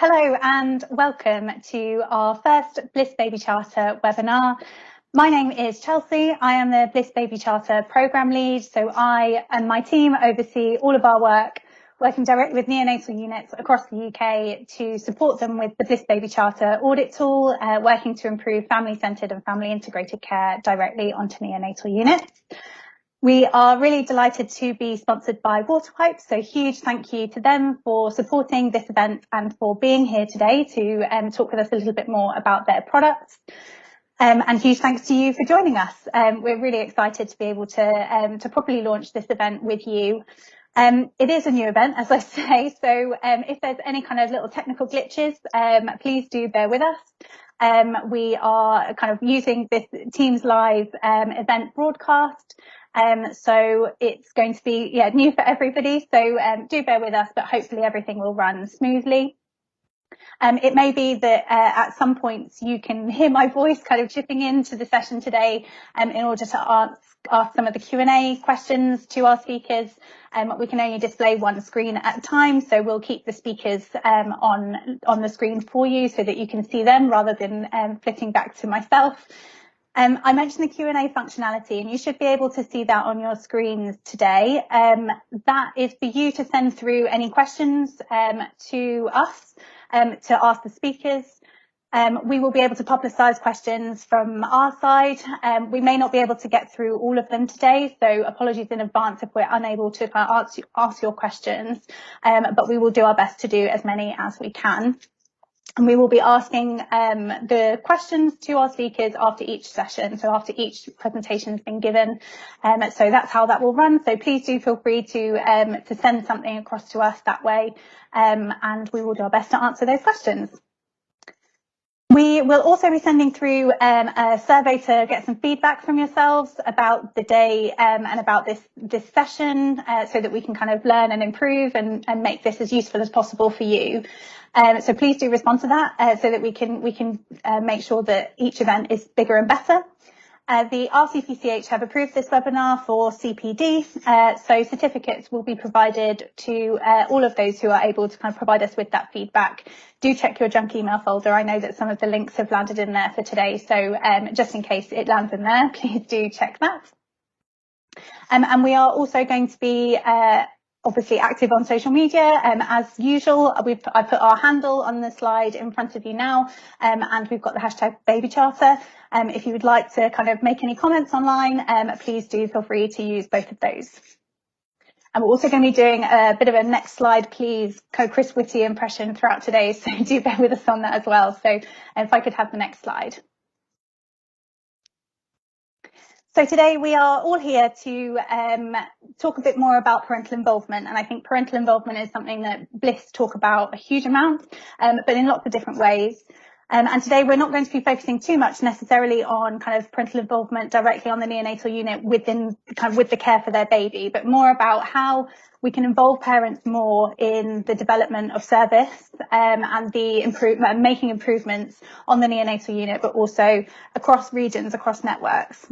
Hello and welcome to our first Bliss Baby Charter webinar. My name is Chelsea. I am the Bliss Baby Charter Programme Lead. So I and my team oversee all of our work, working directly with neonatal units across the UK to support them with the Bliss Baby Charter audit tool, working to improve family-centred and family integrated care directly onto neonatal units. We are really delighted to be sponsored by Waterwipe, so huge thank you to them for supporting this event and for being here today to talk with us a little bit more about their products. And huge thanks to you for joining us. We're really excited to be able to properly launch this event with you. It is a new event, as I say, so if there's any kind of little technical glitches, please do bear with us. We are kind of using this Teams Live event broadcast. So it's going to be new for everybody, so do bear with us, but hopefully everything will run smoothly. It may be that at some points you can hear my voice kind of chipping into the session today in order to ask some of the Q&A questions to our speakers. We can only display one screen at a time, so we'll keep the speakers on the screen for you so that you can see them rather than flicking back to myself. I mentioned the Q&A functionality, and you should be able to see that on your screens today. That is for you to send through any questions to us, to ask the speakers. We will be able to publicise questions from our side. We may not be able to get through all of them today, so apologies in advance if we're unable to ask your questions, but we will do our best to do as many as we can. And we will be asking the questions to our speakers after each session, so after each presentation has been given. So that's how that will run. So please do feel free to send something across to us that way, and we will do our best to answer those questions. We will also be sending through a survey to get some feedback from yourselves about the day and about this session, so that we can kind of learn and improve and make this as useful as possible for you. So please do respond to that so that we can make sure that each event is bigger and better. The RCPCH have approved this webinar for CPD, so certificates will be provided to all of those who are able to kind of provide us with that feedback. Do check your junk email folder. I know that some of the links have landed in there for today, so just in case it lands in there, please do check that. And we are also going to be obviously active on social media, as usual. I put our handle on the slide in front of you now, and we've got the hashtag Baby Charter. If you would like to kind of make any comments online, please do feel free to use both of those. And we're also going to be doing a bit of a next slide, please, Chris Whitty impression throughout today, so do bear with us on that as well. So if I could have the next slide. So today we are all here to talk a bit more about parental involvement, and I think parental involvement is something that Bliss talk about a huge amount, but in lots of different ways. And today we're not going to be focusing too much necessarily on kind of parental involvement directly on the neonatal unit with the care for their baby, but more about how we can involve parents more in the development of service and making improvements on the neonatal unit, but also across regions, across networks.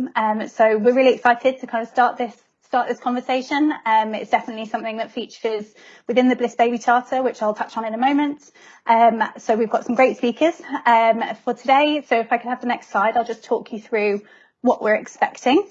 So we're really excited to kind of start this conversation. It's definitely something that features within the Bliss Baby Charter, which I'll touch on in a moment. So we've got some great speakers for today. So if I could have the next slide, I'll just talk you through what we're expecting.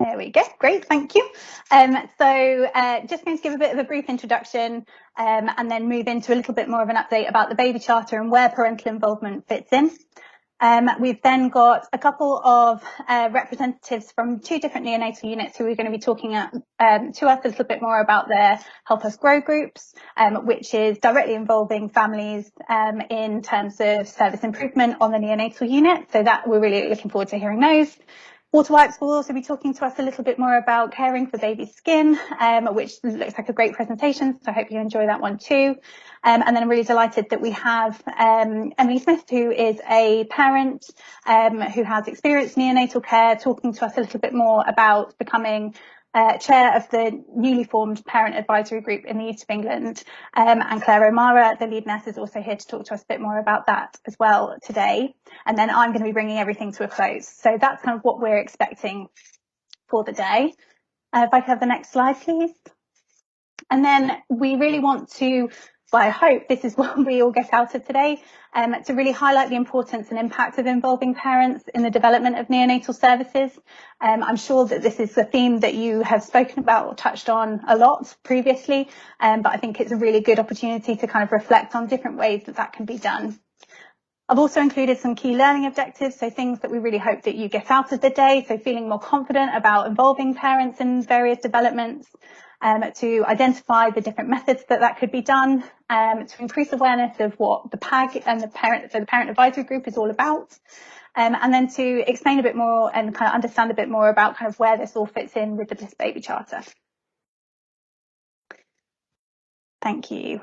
There we go. Great, thank you. Just going to give a bit of a brief introduction and then move into a little bit more of an update about the Baby Charter and where parental involvement fits in. We've then got a couple of representatives from two different neonatal units who are going to be talking to us a little bit more about their Help Us Grow groups, which is directly involving families in terms of service improvement on the neonatal unit. So that we're really looking forward to hearing those. Waterwipes will also be talking to us a little bit more about caring for baby's skin, which looks like a great presentation, so I hope you enjoy that one too. And then I'm really delighted that we have Emily Smith, who is a parent who has experienced neonatal care, talking to us a little bit more about becoming chair of the newly formed Parent Advisory Group in the East of England, and Claire O'Mara, the lead nurse, is also here to talk to us a bit more about that as well today. And then I'm going to be bringing everything to a close. So that's kind of what we're expecting for the day. If I could have the next slide, please. And then we really want to, well, I hope this is what we all get out of today, to really highlight the importance and impact of involving parents in the development of neonatal services. I'm sure that this is a theme that you have spoken about or touched on a lot previously, but I think it's a really good opportunity to kind of reflect on different ways that that can be done. I've also included some key learning objectives, so things that we really hope that you get out of the day, so feeling more confident about involving parents in various developments, to identify the different methods that could be done, to increase awareness of what the PAG and the Parent Advisory Group is all about, and then to explain a bit more and kind of understand a bit more about kind of where this all fits in with the Bliss Baby Charter. Thank you.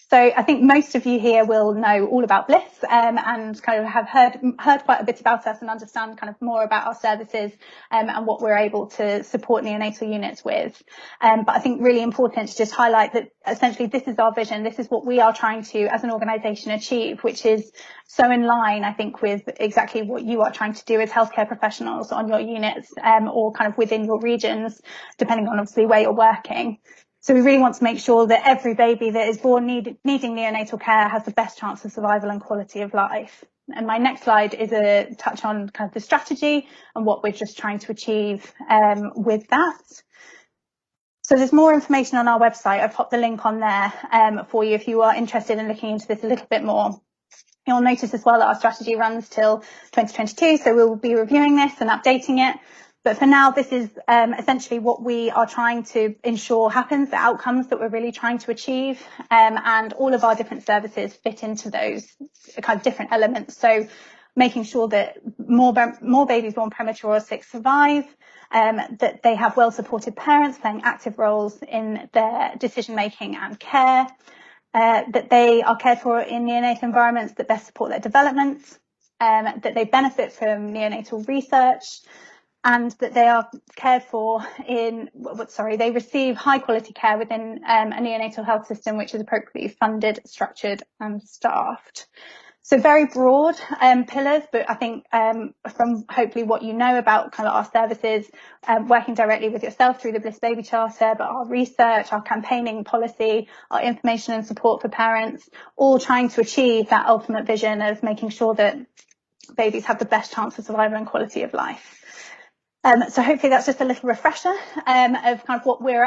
So I think most of you here will know all about Bliss, and kind of have heard quite a bit about us and understand kind of more about our services, and what we're able to support neonatal units with. But I think really important to just highlight that essentially this is our vision. This is what we are trying to, as an organisation, achieve, which is so in line, I think, with exactly what you are trying to do as healthcare professionals on your units, or kind of within your regions, depending on obviously where you're working. So we really want to make sure that every baby that is born needing neonatal care has the best chance of survival and quality of life. And my next slide is a touch on kind of the strategy and what we're just trying to achieve with that. So there's more information on our website. I've popped the link on there for you if you are interested in looking into this a little bit more. You'll notice as well that our strategy runs till 2022, so we'll be reviewing this and updating it. But for now, this is essentially what we are trying to ensure happens, the outcomes that we're really trying to achieve, and all of our different services fit into those kind of different elements. So making sure that more babies born premature or sick survive, that they have well-supported parents playing active roles in their decision-making and care, that they are cared for in neonatal environments that best support their development, that they benefit from neonatal research, and that they are cared for they receive high quality care within a neonatal health system which is appropriately funded, structured and staffed. So very broad pillars, but I think from hopefully what you know about kind of our services, working directly with yourself through the Bliss Baby Charter, but our research, our campaigning policy, our information and support for parents, all trying to achieve that ultimate vision of making sure that babies have the best chance of survival and quality of life. So hopefully that's just a little refresher of kind of what we're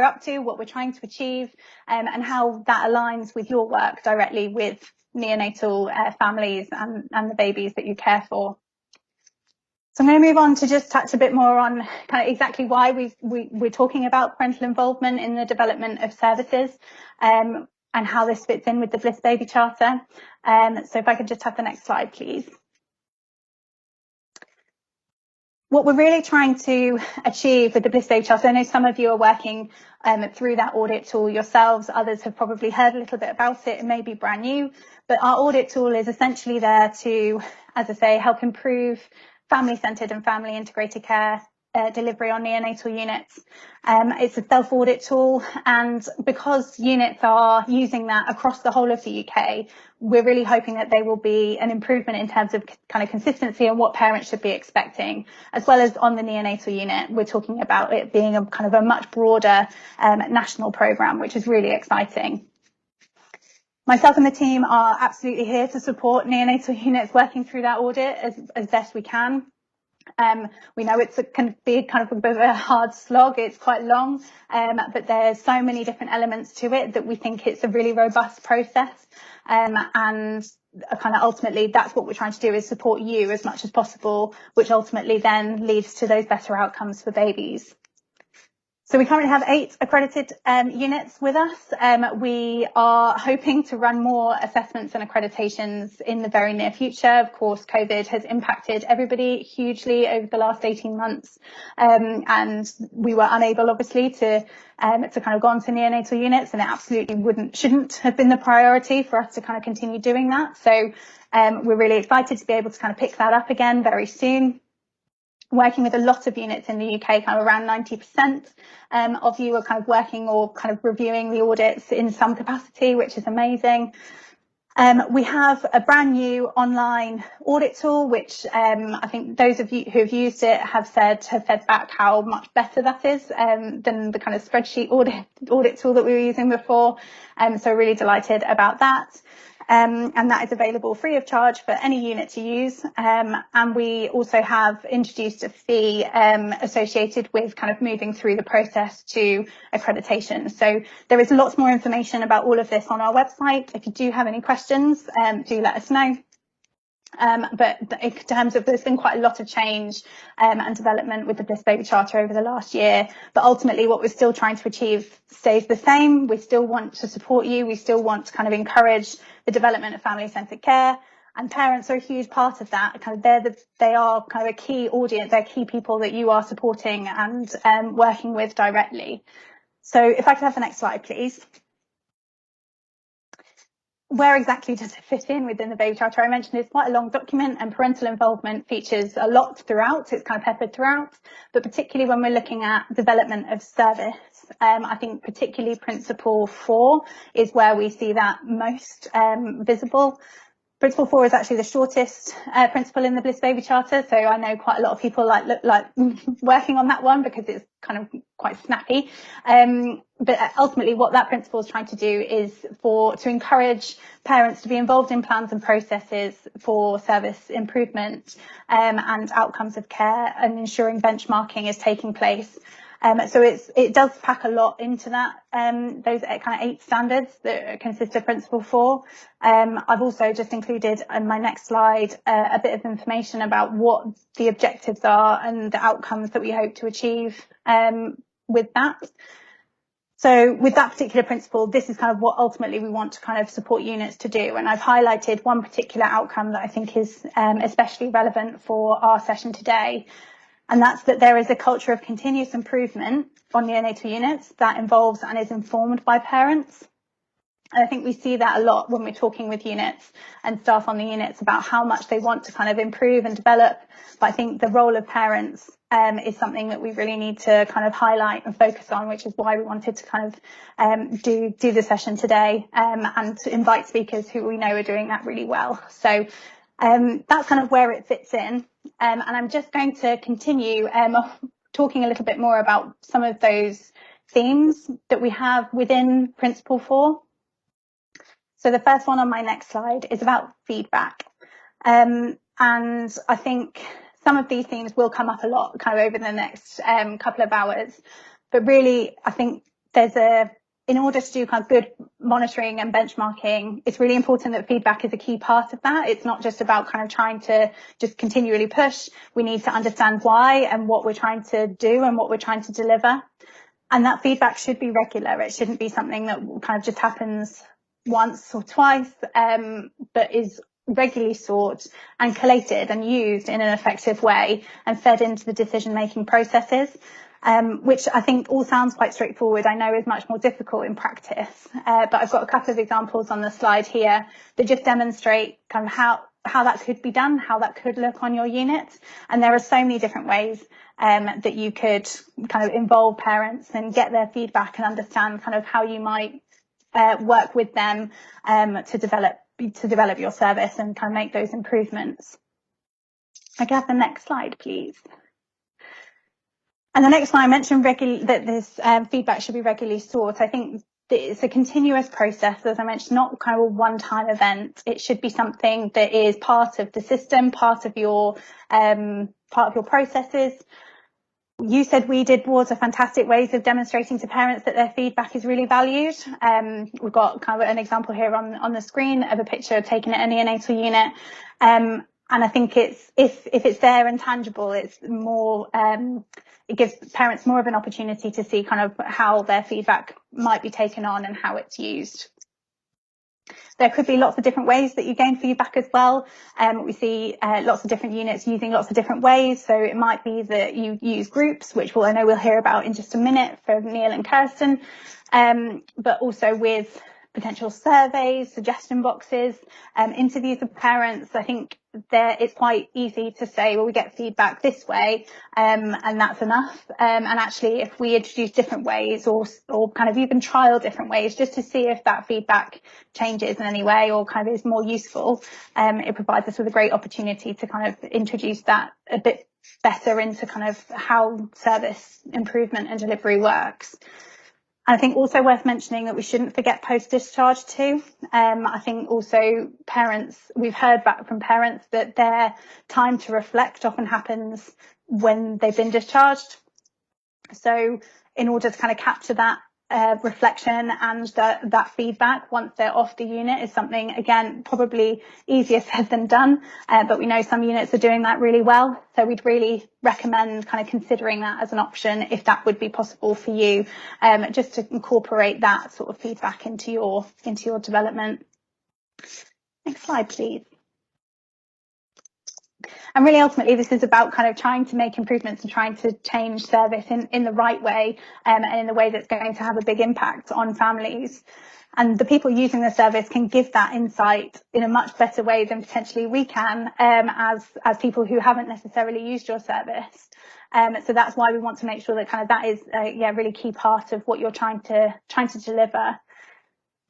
up to, what we're trying to achieve, and how that aligns with your work directly with neonatal families and the babies that you care for. So I'm going to move on to just touch a bit more on kind of exactly why we're talking about parental involvement in the development of services, and how this fits in with the Bliss Baby Charter. So if I could just have the next slide, please. What we're really trying to achieve with the Bliss Baby Charter, I know some of you are working through that audit tool yourselves, others have probably heard a little bit about it, it may be brand new, but our audit tool is essentially there to, as I say, help improve family-centred and family-integrated care delivery on neonatal units. It's a self-audit tool, and because units are using that across the whole of the UK, we're really hoping that there will be an improvement in terms of kind of consistency and what parents should be expecting, as well as on the neonatal unit. We're talking about it being a kind of a much broader national programme, which is really exciting. Myself and the team are absolutely here to support neonatal units working through that audit as best we can. We know can be kind of a bit of a hard slog, it's quite long, but there's so many different elements to it that we think it's a really robust process, and kind of ultimately that's what we're trying to do, is support you as much as possible, which ultimately then leads to those better outcomes for babies. So we currently have 8 accredited units with us. We are hoping to run more assessments and accreditations in the very near future. Of course, COVID has impacted everybody hugely over the last 18 months, and we were unable, obviously, to kind of go on to neonatal units, and it absolutely shouldn't have been the priority for us to kind of continue doing that. So we're really excited to be able to kind of pick that up again very soon. working with a lot of units in the UK, kind of around 90% of you are kind of working or kind of reviewing the audits in some capacity, which is amazing. We have a brand new online audit tool, which I think those of you who have used it have fed back how much better that is than the kind of spreadsheet audit tool that we were using before. So really delighted about that. And that is available free of charge for any unit to use. And we also have introduced a fee associated with kind of moving through the process to accreditation. So there is lots more information about all of this on our website. If you do have any questions, do let us know. But in terms of, there's been quite a lot of change and development with the Bliss Baby Charter over the last year, but ultimately what we're still trying to achieve stays the same. We still want to support you. We still want to kind of encourage the development of family-centred care, and parents are a huge part of that. Kind of they are kind of a key audience. They're key people that you are supporting and working with directly. So if I could have the next slide, please. Where exactly does it fit in within the Baby Charter? I mentioned it's quite a long document, and parental involvement features a lot throughout. It's kind of peppered throughout, but particularly when we're looking at development of service, I think particularly Principle 4 is where we see that most visible. Principle 4 is actually the shortest principle in the Bliss Baby Charter, so I know quite a lot of people like working on that one because it's kind of quite snappy. But ultimately what that principle is trying to do is to encourage parents to be involved in plans and processes for service improvement and outcomes of care, and ensuring benchmarking is taking place. So it does pack a lot into that, those kind of 8 standards that consist of Principle 4. I've also just included in my next slide a bit of information about what the objectives are and the outcomes that we hope to achieve with that. So with that particular principle, this is kind of what ultimately we want to kind of support units to do. And I've highlighted one particular outcome that I think is especially relevant for our session today. And that's that there is a culture of continuous improvement on neonatal units that involves and is informed by parents. And I think we see that a lot when we're talking with units and staff on the units about how much they want to kind of improve and develop. But I think the role of parents is something that we really need to kind of highlight and focus on, which is why we wanted to kind of do the session today and to invite speakers who we know are doing that really well. So that's kind of where it fits in. And I'm just going to continue talking a little bit more about some of those themes that we have within Principle 4. So the first one on my next slide is about feedback. And I think some of these themes will come up a lot kind of over the next couple of hours. But really, I think in order to do kind of good monitoring and benchmarking, it's really important that feedback is a key part of that. It's not just about kind of trying to just continually push. We need to understand why and what we're trying to do and what we're trying to deliver. And that feedback should be regular. It shouldn't be something that kind of just happens once or twice, but is regularly sought and collated and used in an effective way and fed into the decision-making processes. Which I think all sounds quite straightforward, I know is much more difficult in practice. But I've got a couple of examples on the slide here that just demonstrate kind of how that could be done, how that could look on your unit. And there are so many different ways that you could kind of involve parents and get their feedback and understand kind of how you might work with them to develop your service and kind of make those improvements. I can have the next slide, please. And the next one, I mentioned that this feedback should be regularly sought. I think it's a continuous process, as I mentioned, not kind of a one-time event. It should be something that is part of the system, part of your processes. You said we did boards are fantastic ways of demonstrating to parents that their feedback is really valued. We've got kind of an example here on the screen of a picture taken at a neonatal unit. And I think if it's there and tangible, it's more, it gives parents more of an opportunity to see kind of how their feedback might be taken on and how it's used. There could be lots of different ways that you gain feedback as well. We see lots of different units using lots of different ways. So it might be that you use groups, which I know we'll hear about in just a minute from Neil and Kirsten, but also with potential surveys, suggestion boxes, interviews with parents. I think it's quite easy to say, well, we get feedback this way, and that's enough. And actually, if we introduce different ways or kind of even trial different ways just to see if that feedback changes in any way or kind of is more useful, it provides us with a great opportunity to kind of introduce that a bit better into kind of how service improvement and delivery works. I think also worth mentioning that we shouldn't forget post-discharge too. I think also parents, we've heard back from parents that their time to reflect often happens when they've been discharged. So in order to kind of capture that reflection and that feedback once they're off the unit is something, again, probably easier said than done, but we know some units are doing that really well. So we'd really recommend kind of considering that as an option if that would be possible for you, just to incorporate that sort of feedback into your development. Next slide, please. And really, ultimately, this is about kind of trying to make improvements and trying to change service in the right way, and in the way that's going to have a big impact on families. And the people using the service can give that insight in a much better way than potentially we can, as people who haven't necessarily used your service. So that's why we want to make sure that kind of that is a really key part of what you're trying to deliver.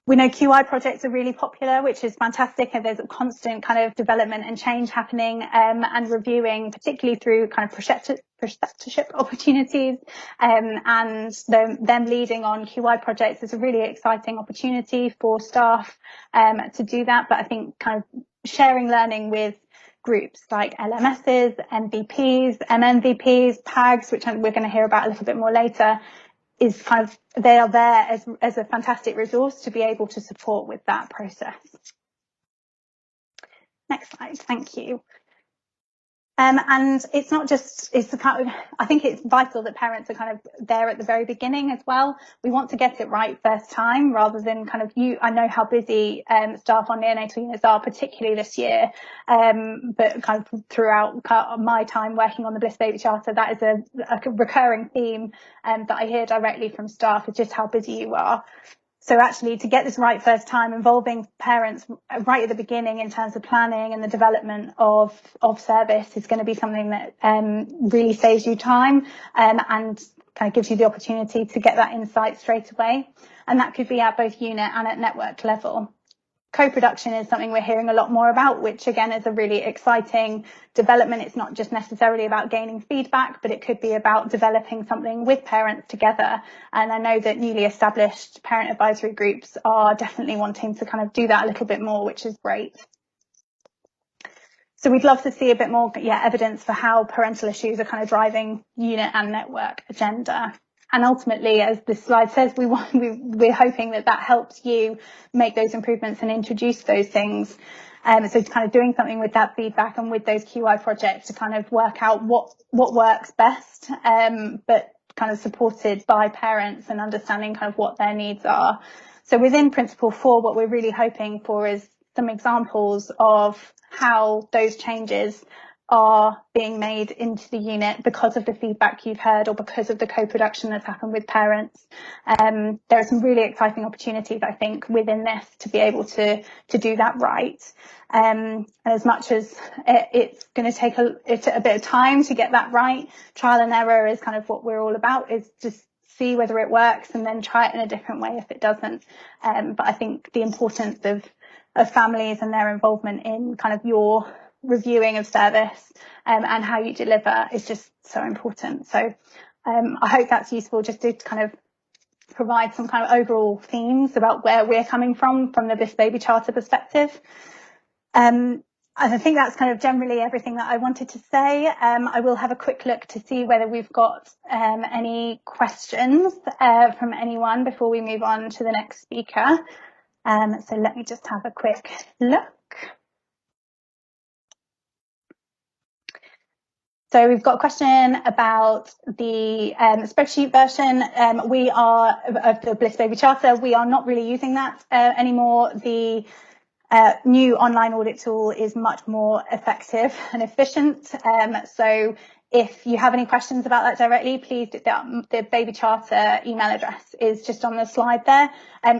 We know QI projects are really popular, which is fantastic, and there's a constant kind of development and change happening, and reviewing, particularly through kind of preceptorship opportunities, and them leading on QI projects is a really exciting opportunity for staff to do that. But I think kind of sharing learning with groups like LMSs, MVPs, MMVPs, PAGs, which we're going to hear about a little bit more later, is kind of, they are there as a fantastic resource to be able to support with that process. Next slide, thank you. And it's not just, I think it's vital that parents are kind of there at the very beginning as well. We want to get it right first time rather than kind of I know how busy staff on neonatal units are, particularly this year, but kind of throughout my time working on the Bliss Baby Charter, that is a recurring theme that I hear directly from staff, is just how busy you are. So actually, to get this right first time, involving parents right at the beginning in terms of planning and the development of service is going to be something that really saves you time, and kind of gives you the opportunity to get that insight straight away. And that could be at both unit and at network level. Co-production is something we're hearing a lot more about, which again is a really exciting development. It's not just necessarily about gaining feedback, but it could be about developing something with parents together. And I know that newly established parent advisory groups are definitely wanting to kind of do that a little bit more, which is great. So we'd love to see a bit more evidence for how parental issues are kind of driving unit and network agenda. And ultimately, as this slide says, we're hoping that helps you make those improvements and introduce those things. So kind of doing something with that feedback and with those QI projects to kind of work out what works best, but kind of supported by parents and understanding kind of what their needs are. So within Principle 4, what we're really hoping for is some examples of how those changes are being made into the unit because of the feedback you've heard or because of the co-production that's happened with parents. There are some really exciting opportunities, I think, within this to be able to do that right. As much as it's going to take a bit of time to get that right, trial and error is kind of what we're all about, is just see whether it works and then try it in a different way if it doesn't. But I think the importance of families and their involvement in kind of your reviewing of service and how you deliver is just so important. So I hope that's useful, just to kind of provide some kind of overall themes about where we're coming from the Bliss Baby Charter perspective. And I think that's kind of generally everything that I wanted to say. I will have a quick look to see whether we've got any questions from anyone before we move on to the next speaker. So let me just have a quick look. So we've got a question about the spreadsheet version. We are of the Bliss Baby Charter. We are not really using that anymore. The new online audit tool is much more effective and efficient. So if you have any questions about that directly, please, the Baby Charter email address is just on the slide there.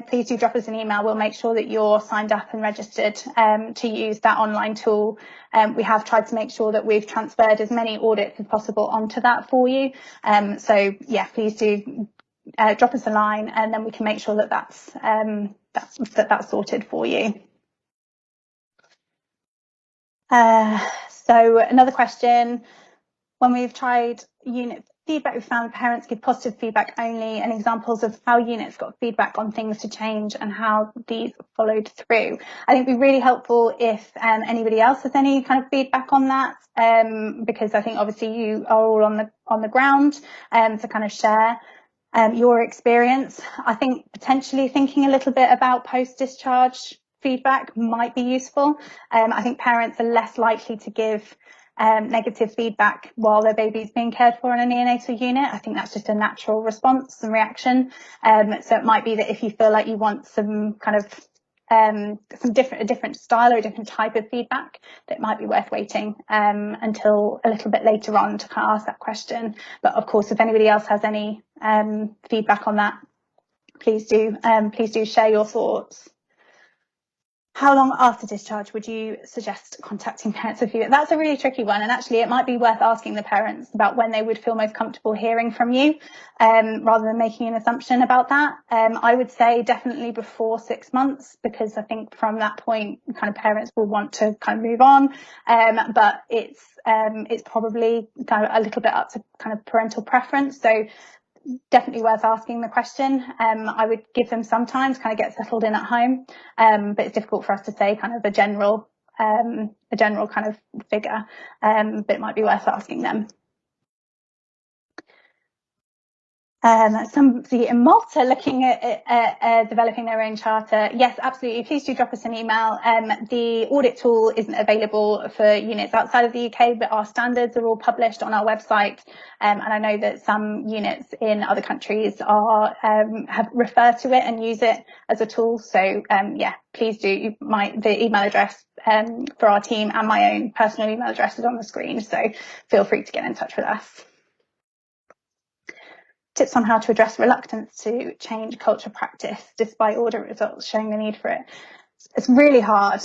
Please do drop us an email. We'll make sure that you're signed up and registered to use that online tool. We have tried to make sure that we've transferred as many audits as possible onto that for you. So yeah, please do drop us a line, and then we can make sure that that's sorted for you. So another question: when we've tried unit feedback, we've found parents give positive feedback only, and examples of how units got feedback on things to change and how these followed through. I think it'd be really helpful if anybody else has any kind of feedback on that, because I think obviously you are all on the ground to kind of share your experience. I think potentially thinking a little bit about post-discharge feedback might be useful. I think parents are less likely to give negative feedback while their baby's being cared for in a neonatal unit. I think that's just a natural response and reaction. So it might be that if you feel like you want some kind of a different style or a different type of feedback, that might be worth waiting until a little bit later on to kind of ask that question. But of course, if anybody else has any feedback on that, please do share your thoughts. How long after discharge would you suggest contacting parents with feedback? That's a really tricky one, and actually it might be worth asking the parents about when they would feel most comfortable hearing from you, rather than making an assumption about that. I would say definitely before 6 months, because I think from that point kind of parents will want to kind of move on, but it's probably kind of a little bit up to kind of parental preference. So definitely worth asking the question. I would give them some time to kind of get settled in at home, but it's difficult for us to say kind of a general kind of figure, but it might be worth asking them. Somebody in Malta looking at developing their own charter. Yes, absolutely. Please do drop us an email. The audit tool isn't available for units outside of the UK, but our standards are all published on our website. And I know that some units in other countries have referred to it and use it as a tool. So yeah, please do. The email address for our team and my own personal email address is on the screen. So feel free to get in touch with us. Tips on how to address reluctance to change culture practice despite audit results showing the need for it. It's really hard,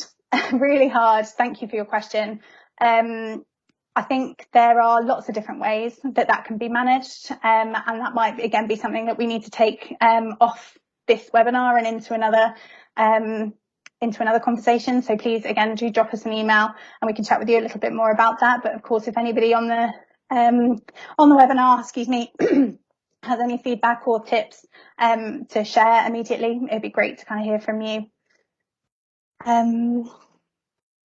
really hard. Thank you for your question. I think there are lots of different ways that can be managed, and that might again be something that we need to take off this webinar and into another conversation. So please again do drop us an email and we can chat with you a little bit more about that. But of course, if anybody on the webinar, has any feedback or tips to share immediately, it'd be great to kind of hear from you.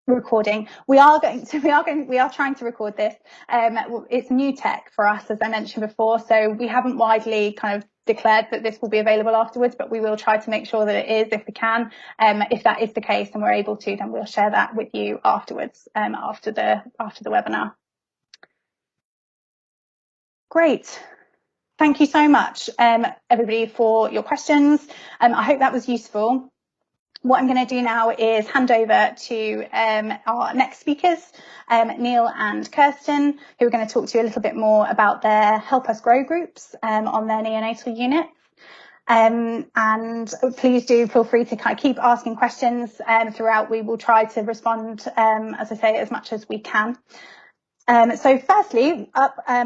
Recording. We are trying to record this. It's new tech for us, as I mentioned before, so we haven't widely kind of declared that this will be available afterwards, but we will try to make sure that it is if we can. If that is the case and we're able to, then we'll share that with you afterwards, after the webinar. Great. Thank you so much, everybody, for your questions. I hope that was useful. What I'm going to do now is hand over to our next speakers, Neil and Kirsten, who are going to talk to you a little bit more about their Help Us Grow groups on their neonatal unit. And please do feel free to kind of keep asking questions throughout. We will try to respond, as I say, as much as we can. So firstly,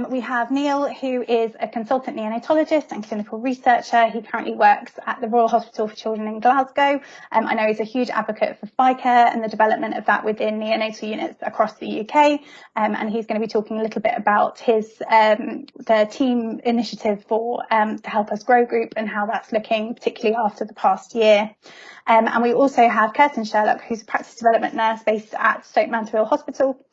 we have Neil, who is a consultant neonatologist and clinical researcher. He currently works at the Royal Hospital for Children in Glasgow. I know he's a huge advocate for FICare and the development of that within neonatal units across the UK. And he's going to be talking a little bit about the team initiative for the Help Us Grow group and how that's looking, particularly after the past year. And we also have Kirsten Sherlock, who's a practice development nurse based at Stoke Mandeville Hospital.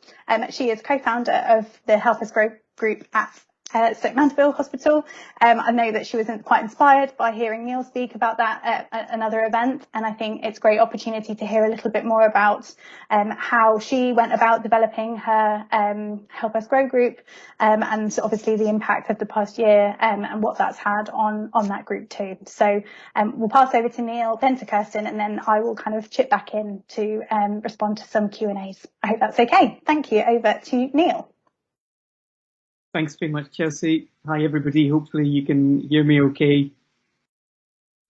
She is co-founder of the Help Us Grow group at Stoke Mandeville Hospital. I know that she was quite inspired by hearing Neil speak about that at another event, and I think it's a great opportunity to hear a little bit more about how she went about developing her Help Us Grow group, and obviously the impact of the past year and what that's had on that group too. So we'll pass over to Neil, then to Kirsten, and then I will kind of chip back in to respond to some Q&As. I hope that's okay. Thank you. Over to Neil. Thanks very much, Chelsea. Hi, everybody. Hopefully you can hear me okay.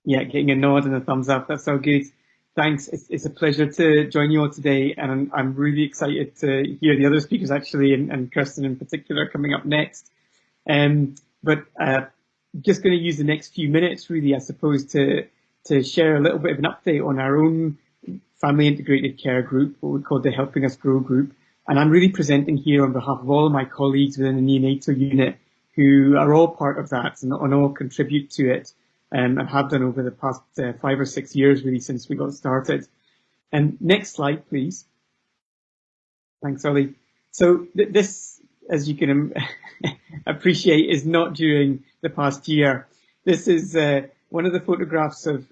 Yeah, getting a nod and a thumbs up. That's all good. Thanks. It's a pleasure to join you all today. And I'm really excited to hear the other speakers, actually, and Kirsten in particular coming up next. But just going to use the next few minutes, really, I suppose, to share a little bit of an update on our own family integrated care group, what we call the Helping Us Grow group. And I'm really presenting here on behalf of all of my colleagues within the neonatal unit who are all part of that and all contribute to it and have done over the past 5 or 6 years, really, since we got started. And next slide, please. Thanks, Ollie. So this, as you can appreciate, is not during the past year. This is one of the photographs of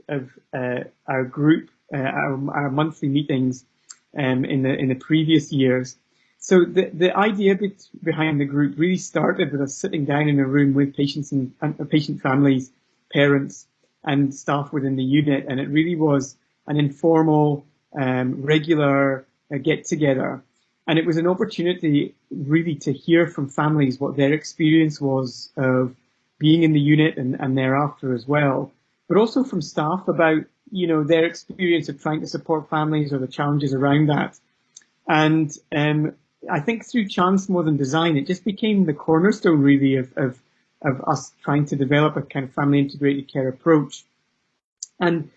our group, our monthly meetings in the previous years. So the idea behind the group really started with us sitting down in a room with patients and patient families, parents and staff within the unit, and it really was an informal, regular get together. And it was an opportunity really to hear from families what their experience was of being in the unit and thereafter as well, but also from staff about, you know, their experience of trying to support families or the challenges around that. And I think through chance more than design, it just became the cornerstone really of us trying to develop a kind of family integrated care approach. And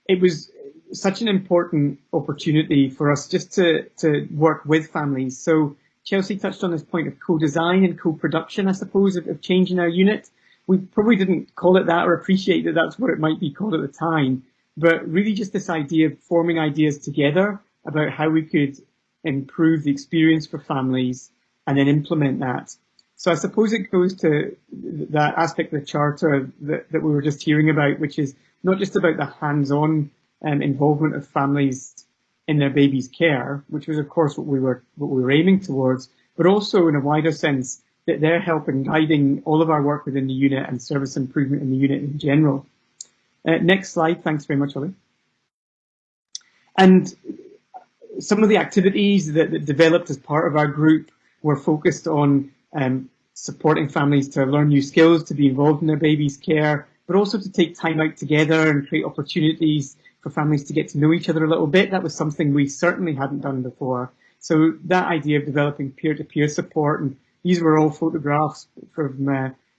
it was such an important opportunity for us just to work with families. So Chelsea touched on this point of co-design and co-production, I suppose, of change in our unit. We probably didn't call it that or appreciate that that's what it might be called at the time, but really just this idea of forming ideas together about how we could improve the experience for families and then implement that. So I suppose it goes to that aspect of the charter that we were just hearing about, which is not just about the hands-on involvement of families in their baby's care, which was of course what we were aiming towards, but also in a wider sense that they're helping guiding all of our work within the unit and service improvement in the unit in general. Next slide. Thanks very much, Ollie. And some of the activities that developed as part of our group were focused on supporting families to learn new skills, to be involved in their baby's care, but also to take time out together and create opportunities for families to get to know each other a little bit. That was something we certainly hadn't done before. So that idea of developing peer-to-peer support, and these were all photographs from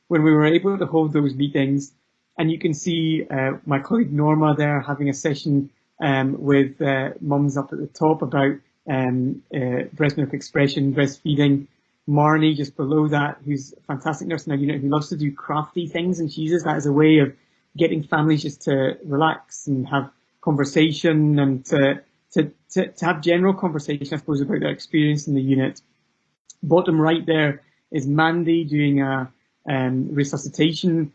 when we were able to hold those meetings. And you can see my colleague Norma there having a session with mums up at the top about breast milk expression, breastfeeding. Marnie just below that, who's a fantastic nurse in our unit who loves to do crafty things, and she uses that as a way of getting families just to relax and have conversation and to have general conversation, I suppose, about their experience in the unit. Bottom right there is Mandy doing a resuscitation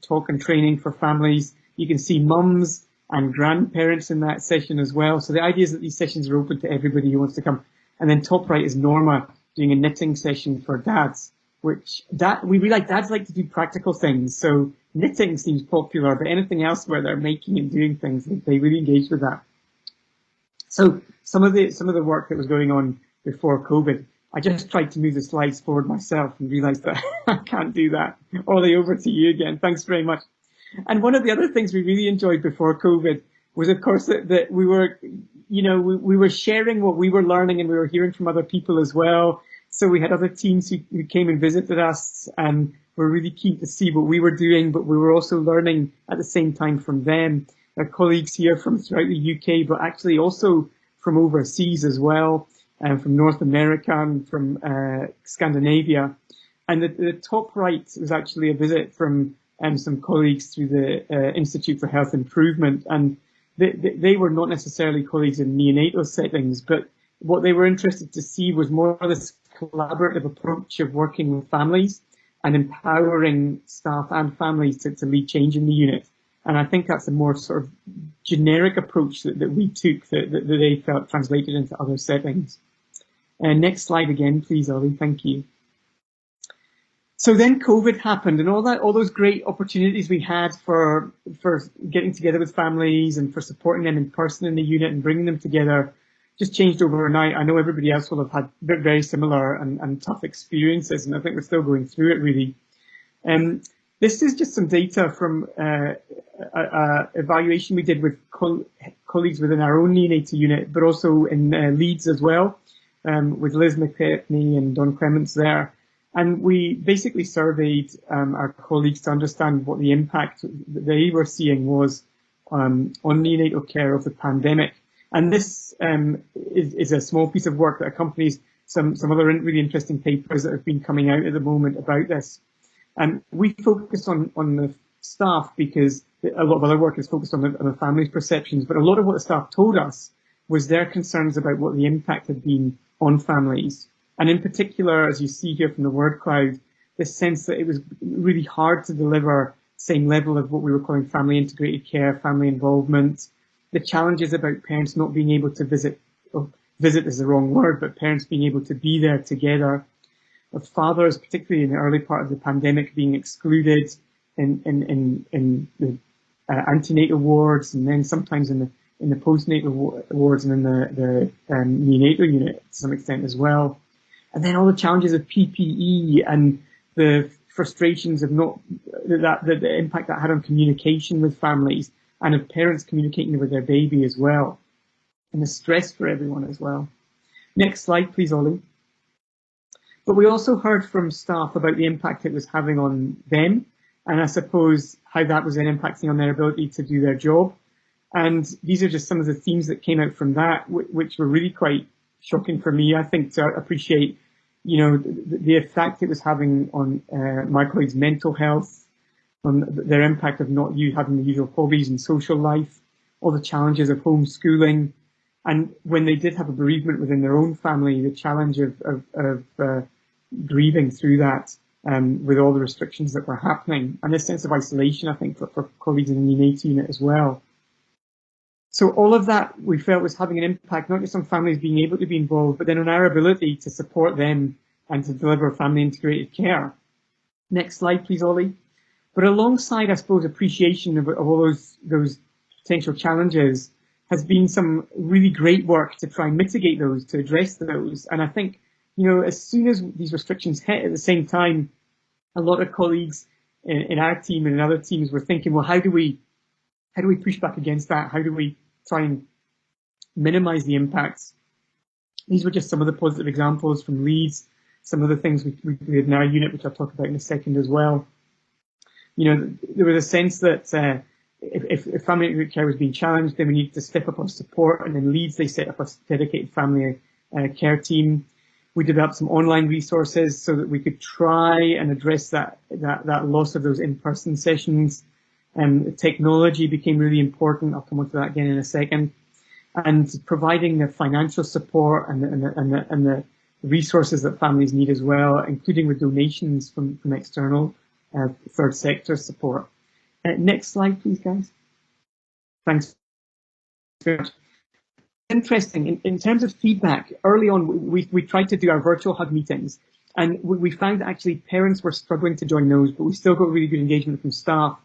talk and training for families. You can see mums and grandparents in that session as well. So the idea is that these sessions are open to everybody who wants to come. And then top right is Norma doing a knitting session for dads, which we realize dads like to do practical things. So knitting seems popular, but anything else where they're making and doing things, they really engage with that. So some of the work that was going on before COVID, I just tried to move the slides forward myself and realized that I can't do that. Ollie, over to you again. Thanks very much. And one of the other things we really enjoyed before COVID was, of course, that we were, we were sharing what we were learning and we were hearing from other people as well. So we had other teams who came and visited us and were really keen to see what we were doing, but we were also learning at the same time from them. Our colleagues here from throughout the UK, but actually also from overseas as well, and from North America and from Scandinavia. And the top right was actually a visit from some colleagues through the Institute for Health Improvement, and they were not necessarily colleagues in neonatal settings, but what they were interested to see was more of this collaborative approach of working with families and empowering staff and families to lead change in the unit. And I think that's a more sort of generic approach that we took that they felt translated into other settings. Next slide again, please, Ollie. Thank you. So then COVID happened, and all those great opportunities we had for getting together with families and for supporting them in person in the unit and bringing them together just changed overnight. I know everybody else will have had very similar and tough experiences, and I think we're still going through it really. This is just some data from a evaluation we did with colleagues within our own neonatal unit, but also in Leeds as well, with Liz McKechnie and Don Clements there. And we basically surveyed our colleagues to understand what the impact that they were seeing was on neonatal care of the pandemic. And this is a small piece of work that accompanies some other really interesting papers that have been coming out at the moment about this. And we focused on the staff because a lot of other work is focused on the family's perceptions, but a lot of what the staff told us was their concerns about what the impact had been on families. And in particular, as you see here from the word cloud, this sense that it was really hard to deliver the same level of what we were calling family integrated care, family involvement, the challenges about parents not being able to visit is the wrong word, but parents being able to be there together, of fathers, particularly in the early part of the pandemic, being excluded in the antenatal wards, and then sometimes in the postnatal wards and in the neonatal unit to some extent as well. And then all the challenges of PPE and the frustrations of the impact that had on communication with families and of parents communicating with their baby as well. And the stress for everyone as well. Next slide, please, Ollie. But we also heard from staff about the impact it was having on them, and I suppose how that was then impacting on their ability to do their job. And these are just some of the themes that came out from that, which were really quite shocking for me, I think, to appreciate, the effect it was having on my colleagues' mental health, on their impact of not having the usual hobbies and social life, all the challenges of homeschooling, and when they did have a bereavement within their own family, the challenge of grieving through that with all the restrictions that were happening, and this sense of isolation, I think, for colleagues in the neonatal unit as well. So all of that we felt was having an impact, not just on families being able to be involved, but then on our ability to support them and to deliver family integrated care. Next slide, please, Ollie. But alongside, I suppose, appreciation of all those potential challenges has been some really great work to try and mitigate those, to address those. And I think, as soon as these restrictions hit at the same time, a lot of colleagues in our team and in other teams were thinking, well, how do we push back against that? How do we try and minimize the impacts? These were just some of the positive examples from Leeds, some of the things we did in our unit, which I'll talk about in a second as well. There was a sense that if family integrated care was being challenged, then we needed to step up our support. And in Leeds, they set up a dedicated family care team. We developed some online resources so that we could try and address that loss of those in-person sessions. Technology became really important. I'll come on to that again in a second. And providing the financial support and the resources that families need as well, including with donations from external third sector support. Next slide, please, guys. Thanks very much. Interesting, in terms of feedback, early on we tried to do our virtual hug meetings, and we found that actually parents were struggling to join those, but we still got really good engagement from staff.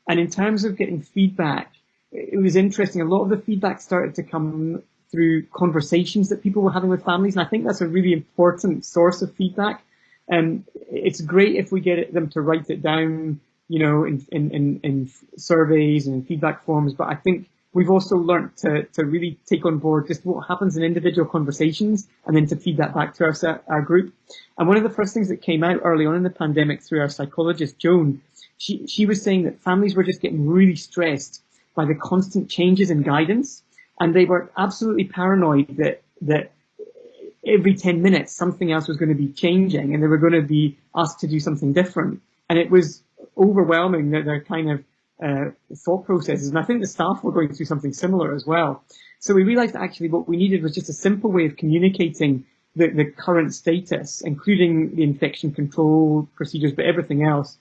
And in terms of getting feedback, it was interesting. A lot of the feedback started to come through conversations that people were having with families, and I think that's a really important source of feedback. It's great if we get them to write it down, in surveys and in feedback forms, but I think we've also learned to really take on board just what happens in individual conversations and then to feed that back to our group. And one of the first things that came out early on in the pandemic through our psychologist, Joan, she was saying that families were just getting really stressed by the constant changes in guidance, and they were absolutely paranoid that every 10 minutes something else was going to be changing and they were going to be asked to do something different. And it was overwhelming, their kind of thought processes, and I think the staff were going through something similar as well. So we realised that actually what we needed was just a simple way of communicating the current status, including the infection control procedures, but everything else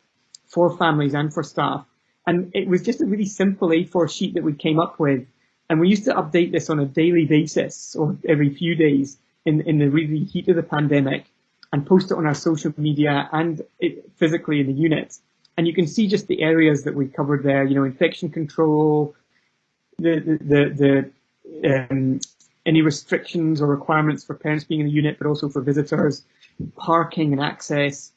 for families and for staff. And it was just a really simple A4 sheet that we came up with. And we used to update this on a daily basis or every few days in the really heat of the pandemic and post it on our social media and physically in the unit. And you can see just the areas that we covered there, you know, infection control, any restrictions or requirements for parents being in the unit, but also for visitors, parking and access.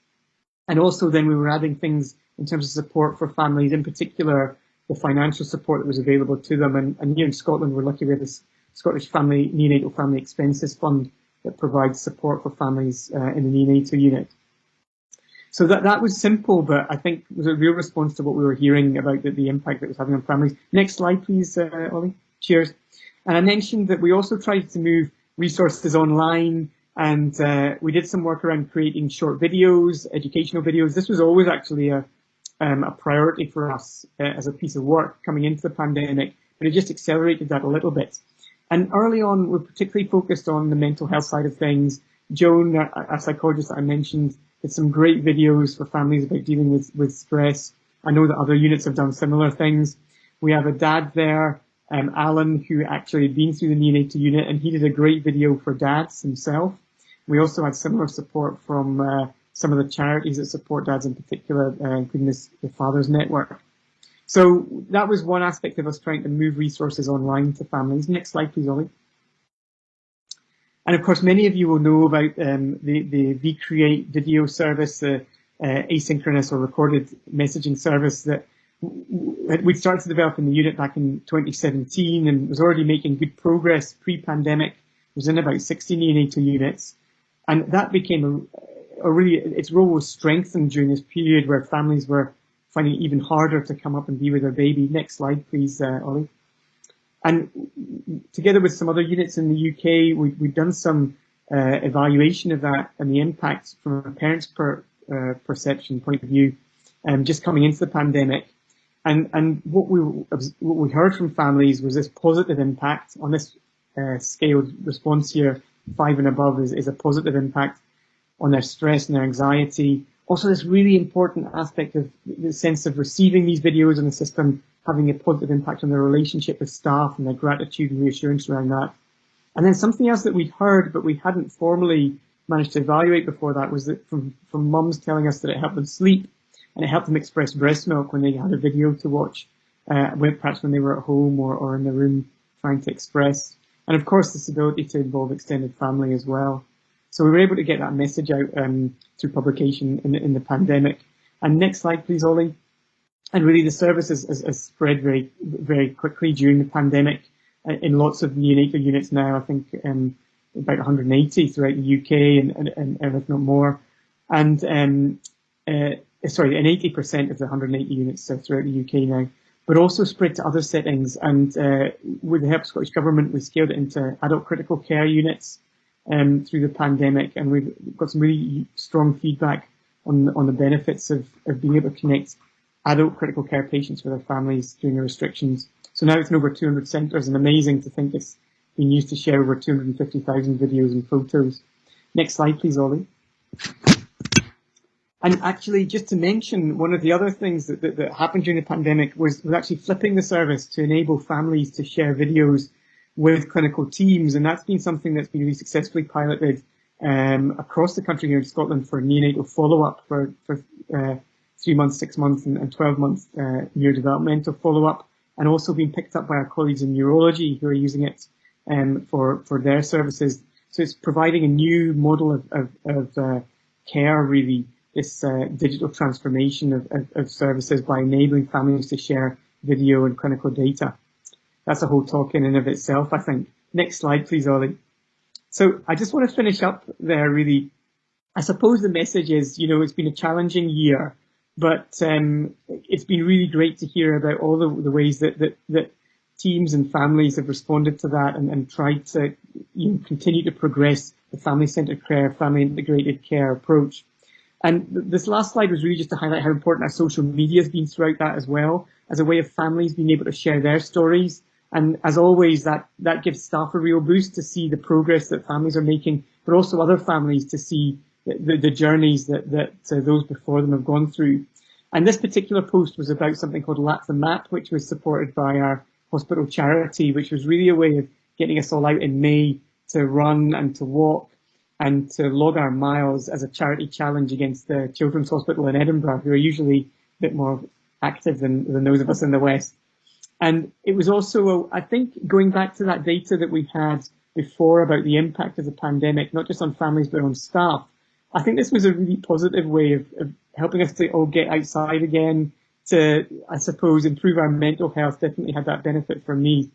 And also then we were adding things in terms of support for families, in particular, the financial support that was available to them. And here in Scotland, we're lucky we have this Scottish Neonatal Family Expenses Fund that provides support for families in the neonatal unit. So that was simple, but I think was a real response to what we were hearing about the impact that it was having on families. Next slide, please, Ollie. Cheers. And I mentioned that we also tried to move resources online, and we did some work around creating short videos, educational videos. This was always actually a priority for us as a piece of work coming into the pandemic, but it just accelerated that a little bit. And early on, we're particularly focused on the mental health side of things. Joan, a psychologist that I mentioned, did some great videos for families about dealing with stress. I know that other units have done similar things. We have a dad there, Alan, who actually had been through the neonatal unit, and he did a great video for dads himself. We also had similar support from some of the charities that support dads in particular, including the Fathers Network. So that was one aspect of us trying to move resources online to families. Next slide, please, Ollie. And of course, many of you will know about the vCreate video service, the asynchronous or recorded messaging service that we started to develop in the unit back in 2017 and was already making good progress pre-pandemic. It was in about 60 neonatal units. And that became its role was strengthened during this period where families were finding it even harder to come up and be with their baby. Next slide, please, Ollie. And together with some other units in the UK, we've done some evaluation of that and the impact from a parent's perception point of view, just coming into the pandemic. And what we heard from families was this positive impact on this scaled response here, 5 and above is a positive impact on their stress and their anxiety. Also, this really important aspect of the sense of receiving these videos in the system, having a positive impact on their relationship with staff and their gratitude and reassurance around that. And then something else that we'd heard, but we hadn't formally managed to evaluate before that, was that from mums telling us that it helped them sleep and it helped them express breast milk when they had a video to watch, perhaps when they were at home or in the room trying to express. And of course, this ability to involve extended family as well. So we were able to get that message out through publication in the pandemic. And next slide, please, Ollie. And really, the service has spread very, very quickly during the pandemic in lots of neonatal units now. I think about 180 throughout the UK and if not more. And and 80% of the 180 units throughout the UK now, but also spread to other settings. And with the help of the Scottish Government, we scaled it into adult critical care units through the pandemic, and we've got some really strong feedback on the benefits of being able to connect adult critical care patients with their families during the restrictions. So now it's in over 200 centres, and amazing to think it's being used to share over 250,000 videos and photos. Next slide, please, Ollie. And actually, just to mention, one of the other things that happened during the pandemic was actually flipping the service to enable families to share videos with clinical teams, and that's been something that's been really successfully piloted across the country here in Scotland for neonatal follow-up for 3 months, 6 months, and 12 months neurodevelopmental follow-up, and also being picked up by our colleagues in neurology who are using it for their services. So it's providing a new model of care, really, this digital transformation of services by enabling families to share video and clinical data. That's a whole talk in and of itself, I think. Next slide, please, Ollie. So I just want to finish up there, really. I suppose the message is, it's been a challenging year, but it's been really great to hear about all the ways that teams and families have responded to that and tried to continue to progress the family-centred care, family-integrated care approach. And this last slide was really just to highlight how important our social media has been throughout that as well, as a way of families being able to share their stories And as always, that gives staff a real boost to see the progress that families are making, but also other families to see the journeys that those before them have gone through. And this particular post was about something called Lap the Map, which was supported by our hospital charity, which was really a way of getting us all out in May to run and to walk and to log our miles as a charity challenge against the Children's Hospital in Edinburgh, who are usually a bit more active than those of us in the West. And it was also, I think, going back to that data that we had before about the impact of the pandemic, not just on families, but on staff. I think this was a really positive way of helping us to all get outside again, to, I suppose, improve our mental health. Definitely had that benefit for me.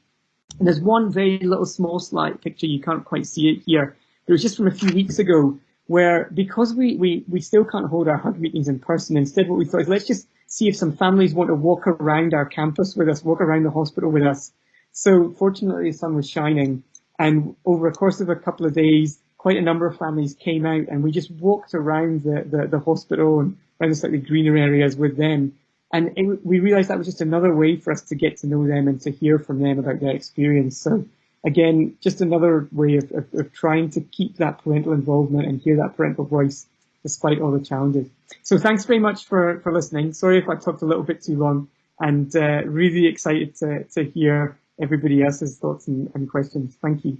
And there's one very little small slide picture, you can't quite see it here. It was just from a few weeks ago, where because we still can't hold our hug meetings in person, instead what we thought is let's just see if some families want to walk around our campus with us, walk around the hospital with us. So fortunately the sun was shining, and over a course of a couple of days, quite a number of families came out and we just walked around the hospital and around the slightly greener areas with them. And we realized that was just another way for us to get to know them and to hear from them about their experience. So again, just another way of trying to keep that parental involvement and hear that parental voice despite all the challenges. So thanks very much for listening. Sorry if I talked a little bit too long, and really excited to hear everybody else's thoughts and questions. Thank you.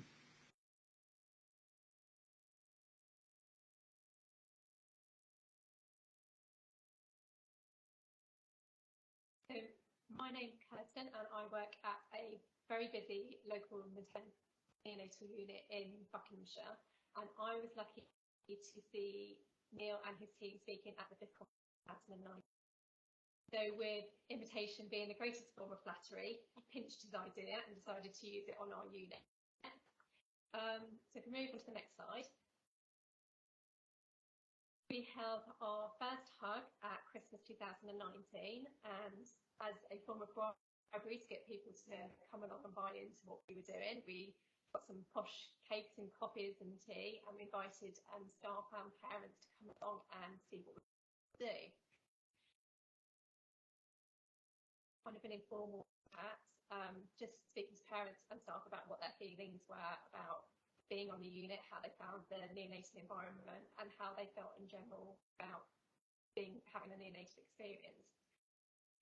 So my name's Kirsten and I work at a very busy local maternity neonatal unit in Buckinghamshire, and I was lucky to see Neil and his team speaking at the Bliss conference in 2009. So with invitation being the greatest form of flattery, I pinched his idea and decided to use it on our unit. So if we move on to the next slide. We held our first hug at Christmas 2019, and as a form of bribery to get people to come along and buy into what we were doing, we got some posh cakes and coffees and tea, and we invited staff and parents to come along and see what we do. Kind of an informal chat, just speaking to parents and staff about what their feelings were about being on the unit, how they found the neonatal environment, and how they felt in general about having a neonatal experience.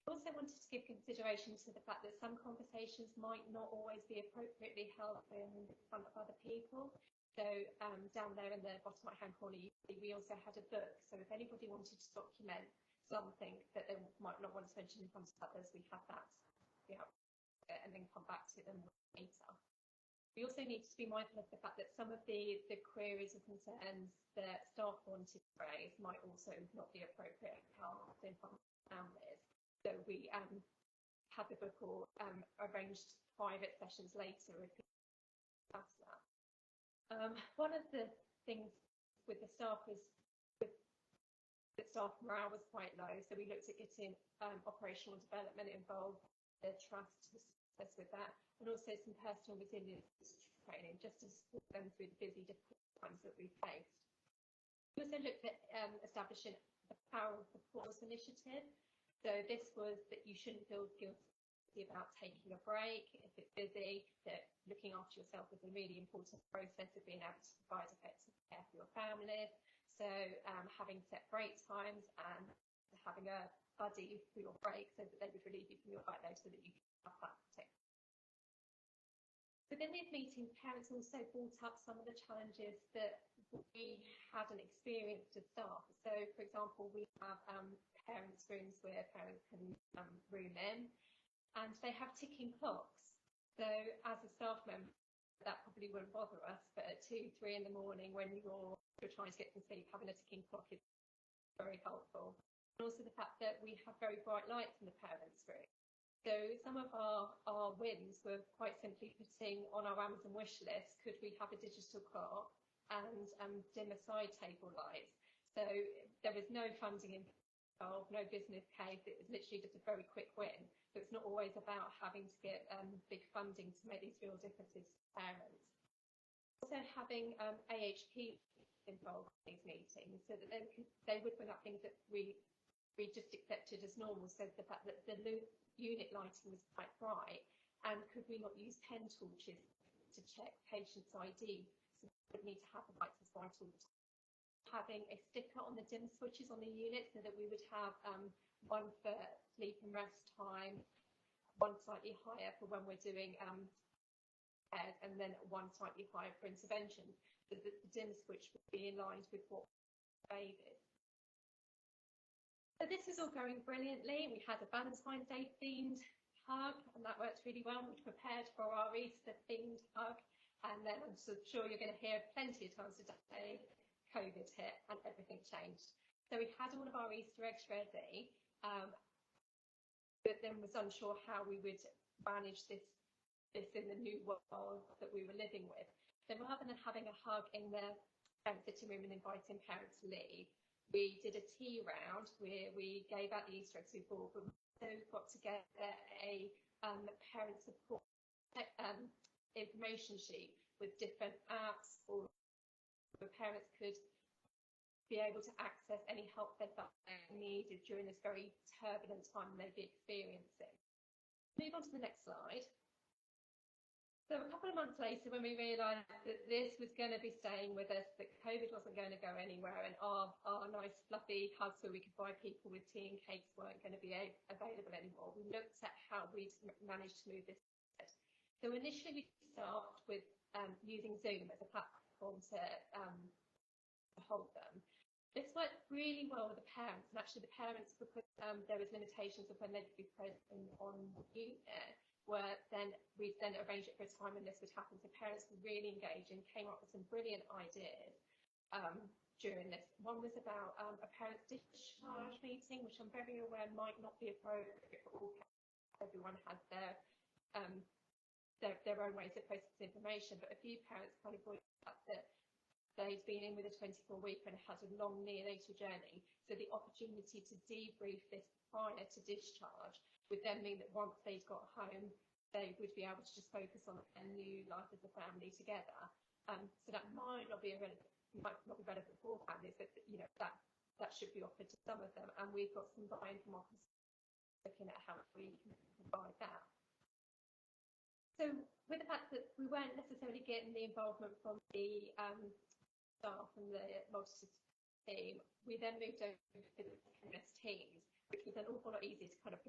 I also wanted to give consideration to the fact that some conversations might not always be appropriately held in front of other people. So down there in the bottom right-hand corner, you see we also had a book. So if anybody wanted to document something that they might not want to mention in front of others, we have that, and then come back to them later. We also need to be mindful of the fact that some of the queries or concerns that staff wanted to raise might also not be appropriate in front of families. So we have the book or arranged private sessions later if people have that. One of the things with the staff was the staff morale was quite low, so we looked at getting operational development involved, the trust with that, and also some personal resilience training just to support them through the busy, difficult times that we faced. We also looked at establishing the Power of the Pause initiative. So this was that you shouldn't feel guilty about taking a break if it's busy, that looking after yourself is a really important process of being able to provide effective care for your family. So having set break times and having a buddy for your break so that they would relieve you from your workload so that you can have that protection. Within these meetings, parents also brought up some of the challenges that we hadn't experienced as staff. So, for example, we have parents' rooms where parents can room in, and they have ticking clocks. So, as a staff member, that probably wouldn't bother us, but at 2, 3 in the morning when you're trying to get some sleep, having a ticking clock is very helpful. And also the fact that we have very bright lights in the parents' room. So some of our wins were quite simply putting on our Amazon wish list, could we have a digital clock and dim a side table light? So there was no funding involved, no business case, it was literally just a very quick win. So it's not always about having to get big funding to make these real differences to parents. Also having AHP involved in these meetings so that they would bring up things that we just accepted as normal. So the fact that the unit lighting was quite bright And could we not use pen torches to check patients' ID? So we would need to have the lights as bright all the time. Having a sticker on the dim switches on the unit so that we would have one for sleep and rest time, one slightly higher for when we're doing and then one slightly higher for intervention. So the dim switch would be in line with what babies. So this is all going brilliantly. We had a Valentine's Day themed hug, and that worked really well. We prepared for our Easter themed hug, and then I'm sure you're going to hear plenty of times today, COVID hit and everything changed. So we had all of our Easter eggs ready, but then was unsure how we would manage this in the new world that we were living with. So rather than having a hug in the sitting room and inviting parents to leave, we did a tea round where we gave out the Easter eggs we bought, but we also got together a parent support information sheet with different apps or where parents could be able to access any help they felt they needed during this very turbulent time they'd be experiencing. Move on to the next slide. So a couple of months later, when we realised that this was going to be staying with us, that COVID wasn't going to go anywhere, and our nice fluffy hugs where we could buy people with tea and cakes weren't going to be available anymore, we looked at how we'd managed to move this. So initially we started with using Zoom as a platform to hold them. This worked really well with the parents, and actually the parents, because there was limitations of when they'd be present on the unit, we then arranged it for a time when this would happen. So parents were really engaged and came up with some brilliant ideas during this. One was about a parents' discharge meeting, which I'm very aware might not be appropriate for all parents. Everyone had their own ways of processing information, but a few parents kind of pointed out that they'd been in with a 24-week and had a long neonatal journey. So the opportunity to debrief this prior to discharge would then mean that once they'd got home, they would be able to just focus on their new life as a family together. So that might not be relevant for all families, but that should be offered to some of them. And we've got some buy-in from our looking at how we can provide that. So with the fact that we weren't necessarily getting the involvement from the staff and the multi-system team, we then moved over to the MS Teams, which was an awful lot easier to kind of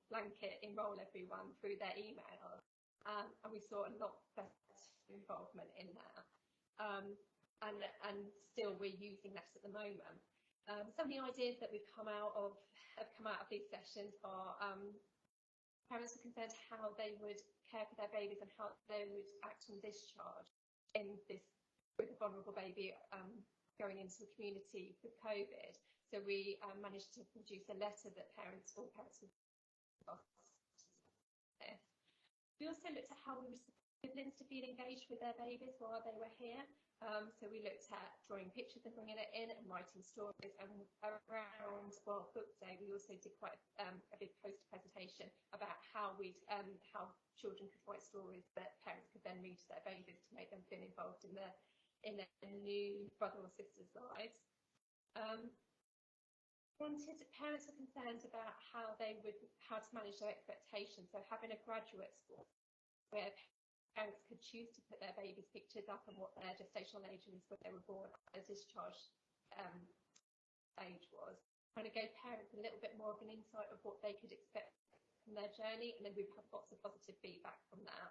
blanket enroll everyone through their emails, and we saw a lot better involvement in that. And still we're using that at the moment. Some of the ideas that have come out of these sessions are parents are concerned how they would care for their babies and how they would act on discharge in this with a vulnerable baby going into the community with COVID. So we managed to produce a letter that all parents would. We also looked at how we were siblings to feel engaged with their babies while they were here. So we looked at drawing pictures and bringing it in and writing stories. And around Book Day, we also did quite a big poster presentation about how children could write stories that parents could then read to their babies to make them feel involved in their new brother or sister's lives. Parents are concerned about how to manage their expectations. So having a graduate school where parents could choose to put their baby's pictures up and what their gestational age was when they were born, their discharge age was. Kind of gave parents a little bit more of an insight of what they could expect from their journey, and then we've had lots of positive feedback from that.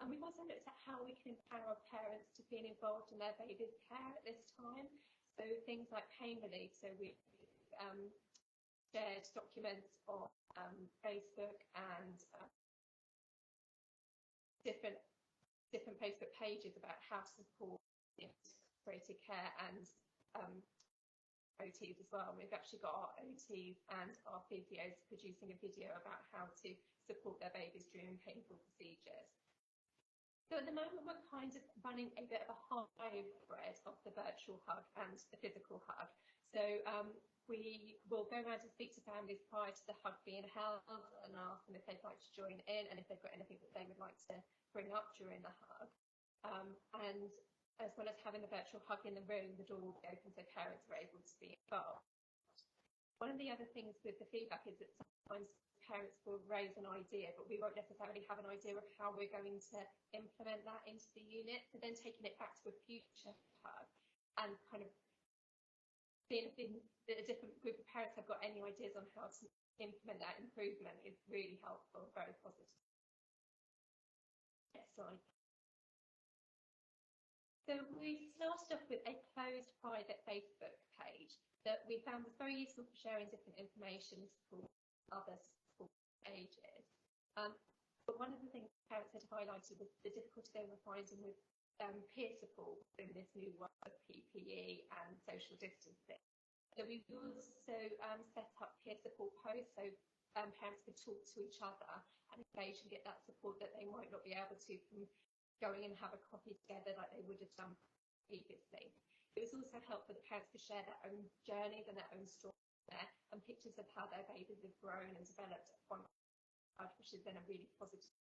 And we've also looked at how we can empower parents to feel involved in their baby's care at this time. So things like pain relief. So we've shared documents on Facebook and different Facebook pages about how to support integrated care and OTs as well. And we've actually got our OTs and our physios producing a video about how to support their babies during painful procedures. So at the moment, we're kind of running a bit of a hybrid of the virtual hug and the physical hug. So we will go around and speak to families prior to the hug being held and ask them if they'd like to join in and if they've got anything that they would like to bring up during the hug. And as well as having a virtual hug in the room, the door will be open so parents are able to be involved. One of the other things with the feedback is that sometimes parents will raise an idea, but we won't necessarily have an idea of how we're going to implement that into the unit. So then taking it back to a future hub and kind of seeing if a different group of parents have got any ideas on how to implement that improvement is really helpful, very positive. Next slide. So we started off with a closed private Facebook page that we found was very useful for sharing different information for other school ages. But one of the things parents had highlighted was the difficulty they were finding with peer support in this new world of PPE and social distancing. So we also set up peer support posts so parents could talk to each other and engage and get that support that they might not be able to from going and have a coffee together like they would have done previously. It was also helpful that parents could share their own journeys and their own stories there and pictures of how their babies have grown and developed, which is then a really positive.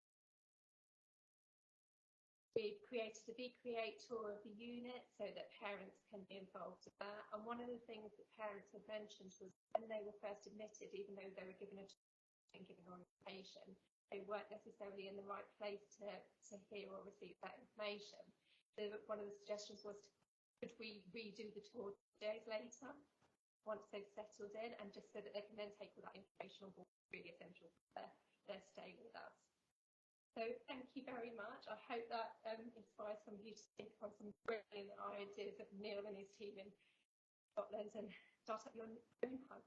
We've created a Be Create tour of the unit so that parents can be involved with that. And one of the things that parents had mentioned was when they were first admitted, even though they were given a and given orientation, they weren't necessarily in the right place to hear or receive that information. So one of the suggestions was, could we redo the tour days later once they've settled in, and just so that they can then take all that information on board, really essential for their stay with us. So thank you very much. I hope that inspires some of you to think of some brilliant ideas of Neil and his team in Scotland and start up your own hugs.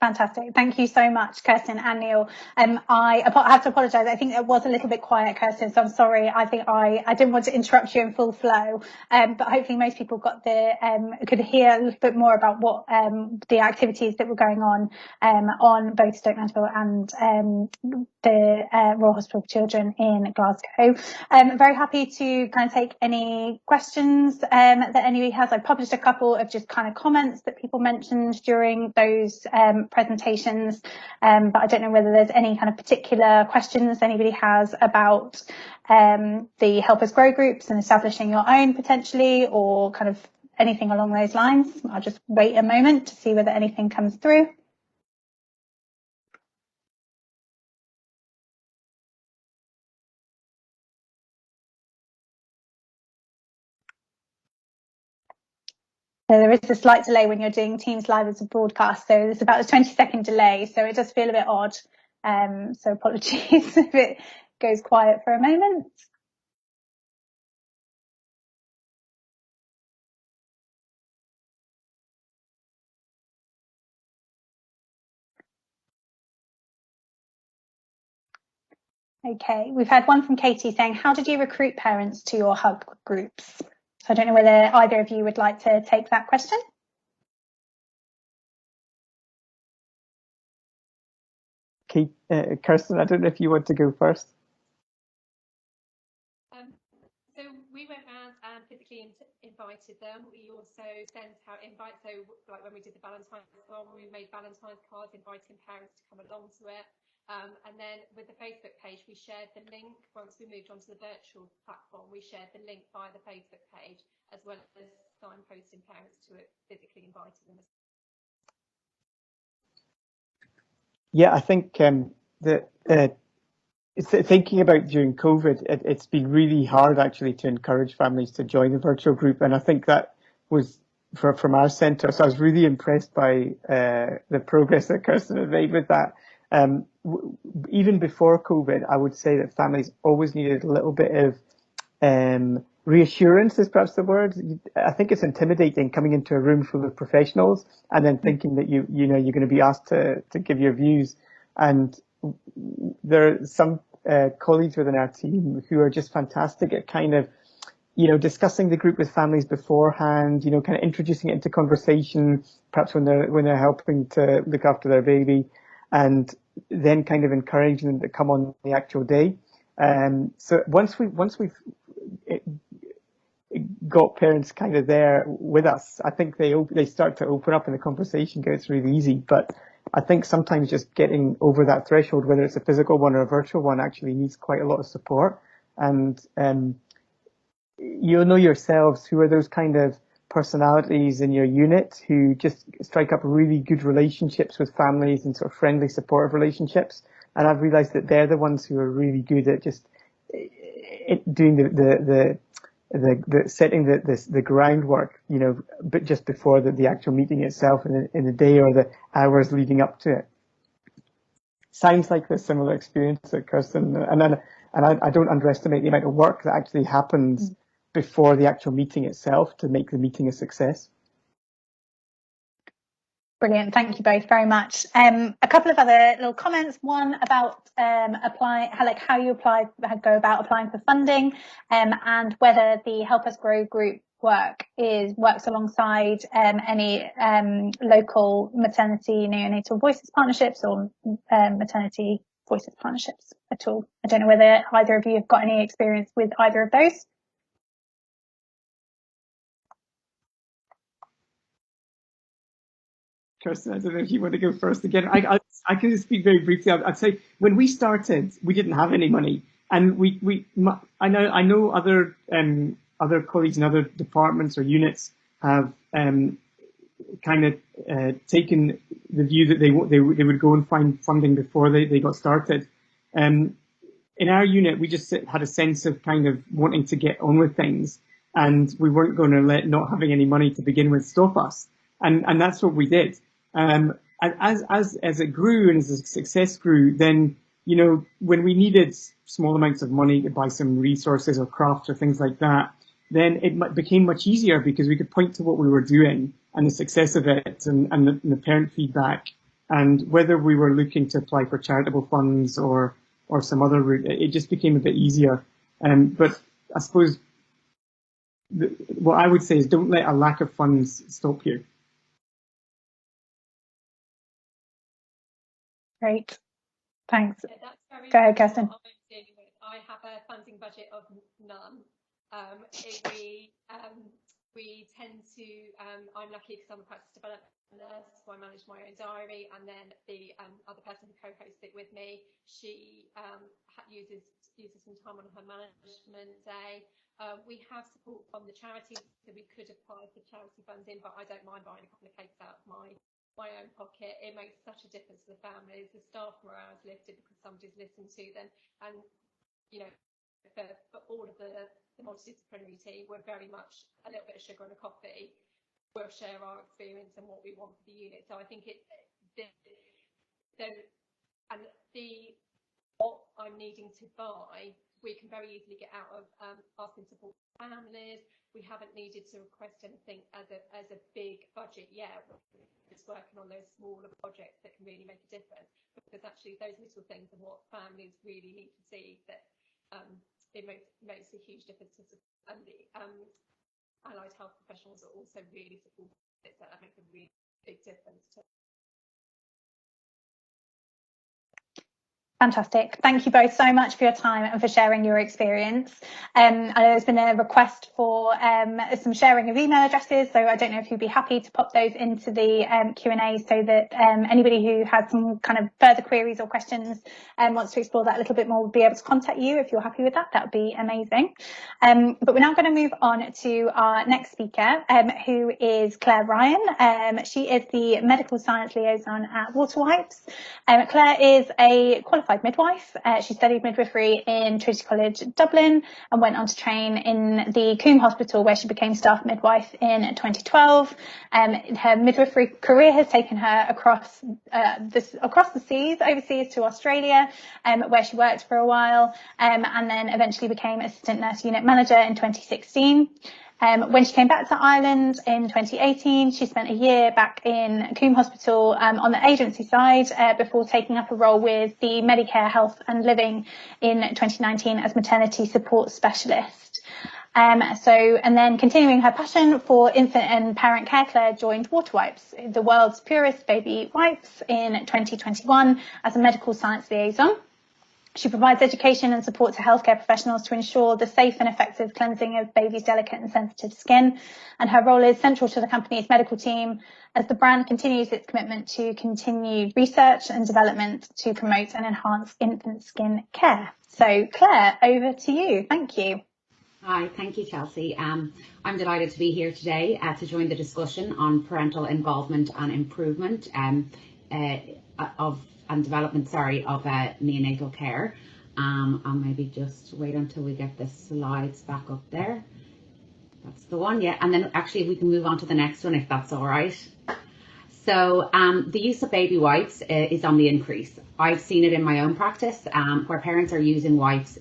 Fantastic. Thank you so much, Kirsten and Neil. I have to apologise. I think it was a little bit quiet, Kirsten, so I'm sorry. I think I didn't want to interrupt you in full flow, but hopefully most people got could hear a little bit more about what the activities that were going on both Stoke Mandeville and the Royal Hospital for Children in Glasgow. Very happy to kind of take any questions that anybody has. I published a couple of just kind of comments that people mentioned during those presentations, but I don't know whether there's any kind of particular questions anybody has about the Help Us Grow groups and establishing your own potentially, or kind of anything along those lines. I'll just wait a moment to see whether anything comes through. So there is a slight delay when you're doing Teams Live as a broadcast, so there's about a 20-second delay, so it does feel a bit odd. So apologies if it goes quiet for a moment. Okay, we've had one from Katie saying, how did you recruit parents to your hub groups? So I don't know whether either of you would like to take that question. Kate, Kirsten, I don't know if you want to go first. So we went around and physically invited them. We also sent out invites. So like when we did the Valentine's one, we made Valentine's cards inviting parents to come along to it. And then with the Facebook page, we shared the link. Once we moved onto the virtual platform, we shared the link via the Facebook page, as well as signposting parents to it, physically inviting them. Yeah, I think thinking about during COVID, it's been really hard actually to encourage families to join the virtual group, and I think that was from our centre. So I was really impressed by the progress that Kirsten had made with that. Even before COVID, I would say that families always needed a little bit of reassurance, is perhaps the word. I think it's intimidating coming into a room full of professionals and then thinking that you're going to be asked to give your views. And there are some colleagues within our team who are just fantastic at kind of, discussing the group with families beforehand, kind of introducing it into conversation, perhaps when they're helping to look after their baby, and then kind of encouraging them to come on the actual day. So once we've got parents kind of there with us, I think they start to open up and the conversation gets really easy. But I think sometimes just getting over that threshold, whether it's a physical one or a virtual one, actually needs quite a lot of support. And you'll know yourselves who are those kind of personalities in your unit who just strike up really good relationships with families and sort of friendly, supportive relationships. And I've realised that they're the ones who are really good at just doing the setting the groundwork, you know, but just before the actual meeting itself in the day or the hours leading up to it. Sounds like a similar experience at Kirsten, and I don't underestimate the amount of work that actually happens before the actual meeting itself to make the meeting a success. Brilliant. Thank you both very much. A couple of other little comments. One about how you go about applying for funding, and whether the Help Us Grow group works alongside any local maternity neonatal voices partnerships or maternity voices partnerships at all. I don't know whether either of you have got any experience with either of those. Kirsten, I don't know if you want to go first again. I can just speak very briefly. I'd say when we started, we didn't have any money, and I know other colleagues in other departments or units have kind of taken the view that they would go and find funding before they got started. In our unit, we just had a sense of kind of wanting to get on with things, and we weren't going to let not having any money to begin with stop us, and that's what we did. And as it grew and as the success grew, then, you know, when we needed small amounts of money to buy some resources or crafts or things like that, then it became much easier because we could point to what we were doing and the success of it and the parent feedback, and whether we were looking to apply for charitable funds or some other route, it just became a bit easier. But I suppose what I would say is don't let a lack of funds stop you. Great, thanks. Yeah, that's very Go ahead, Kirsten. I have a funding budget of none. We tend to, I'm lucky because I'm a practice development nurse, so I manage my own diary, and then the other person who co-hosts it with me, she uses some time on her management day. We have support from the charities, so we could apply for charity funding, but I don't mind buying a couple of cakes out of my own pocket. It makes such a difference to the families. The staff morale is lifted because somebody's listened to them, and you know, for all of the multidisciplinary team, we're very much a little bit of sugar and a coffee. We'll share our experience and what we want for the unit. So I think what I'm needing to buy, we can very easily get out of asking support families. We haven't needed to request anything as a big budget yet. It's working on those smaller projects that can really make a difference, because actually those little things are what families really need to see, that it makes a huge difference. And the allied health professionals are also really supportive, so that makes a really big difference to. Fantastic. Thank you both so much for your time and for sharing your experience. I know there's been a request for some sharing of email addresses, so I don't know if you'd be happy to pop those into the Q&A so that anybody who has some kind of further queries or questions and wants to explore that a little bit more will be able to contact you. If you're happy with that, that would be amazing. But we're now going to move on to our next speaker, who is Claire Ryan. She is the Medical Science Liaison at Waterwipes. Claire is a qualified midwife. She studied midwifery in Trinity College Dublin and went on to train in the Coombe Hospital, where she became staff midwife in 2012. Her midwifery career has taken her across the seas, overseas to Australia, where she worked for a while, and then eventually became assistant nurse unit manager in 2016. When she came back to Ireland in 2018, she spent a year back in Coombe Hospital on the agency side before taking up a role with the Medicare Health and Living in 2019 as maternity support specialist. And then continuing her passion for infant and parent care, Claire joined Waterwipes, the world's purest baby wipes, in 2021 as a medical science liaison. She provides education and support to healthcare professionals to ensure the safe and effective cleansing of babies' delicate and sensitive skin. And her role is central to the company's medical team as the brand continues its commitment to continue research and development to promote and enhance infant skin care. So, Claire, over to you. Thank you. Hi, thank you, Chelsea. I'm delighted to be here today to join the discussion on parental involvement and improvement development, of neonatal care. I'll maybe just wait until we get the slides back up there. That's the one, yeah. And then actually we can move on to the next one if that's all right. So the use of baby wipes is on the increase. I've seen it in my own practice where parents are using wipes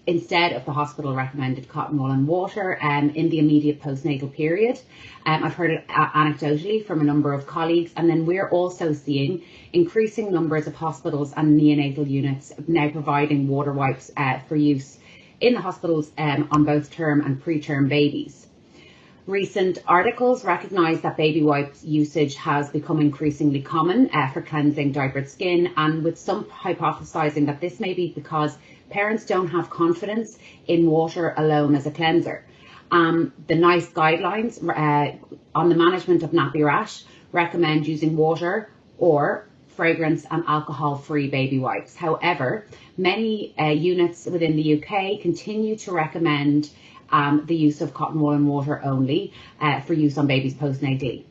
instead of the hospital recommended cotton wool and water in the immediate postnatal period. I've heard it anecdotally from a number of colleagues, and then we're also seeing increasing numbers of hospitals and neonatal units now providing water wipes for use in the hospitals on both term and preterm babies. Recent articles recognise that baby wipes usage has become increasingly common for cleansing diapered skin, and with some hypothesising that this may be because parents don't have confidence in water alone as a cleanser. The NICE guidelines on the management of nappy rash recommend using water or fragrance and alcohol-free baby wipes. However, many units within the UK continue to recommend the use of cotton wool and water only for use on babies postnatally.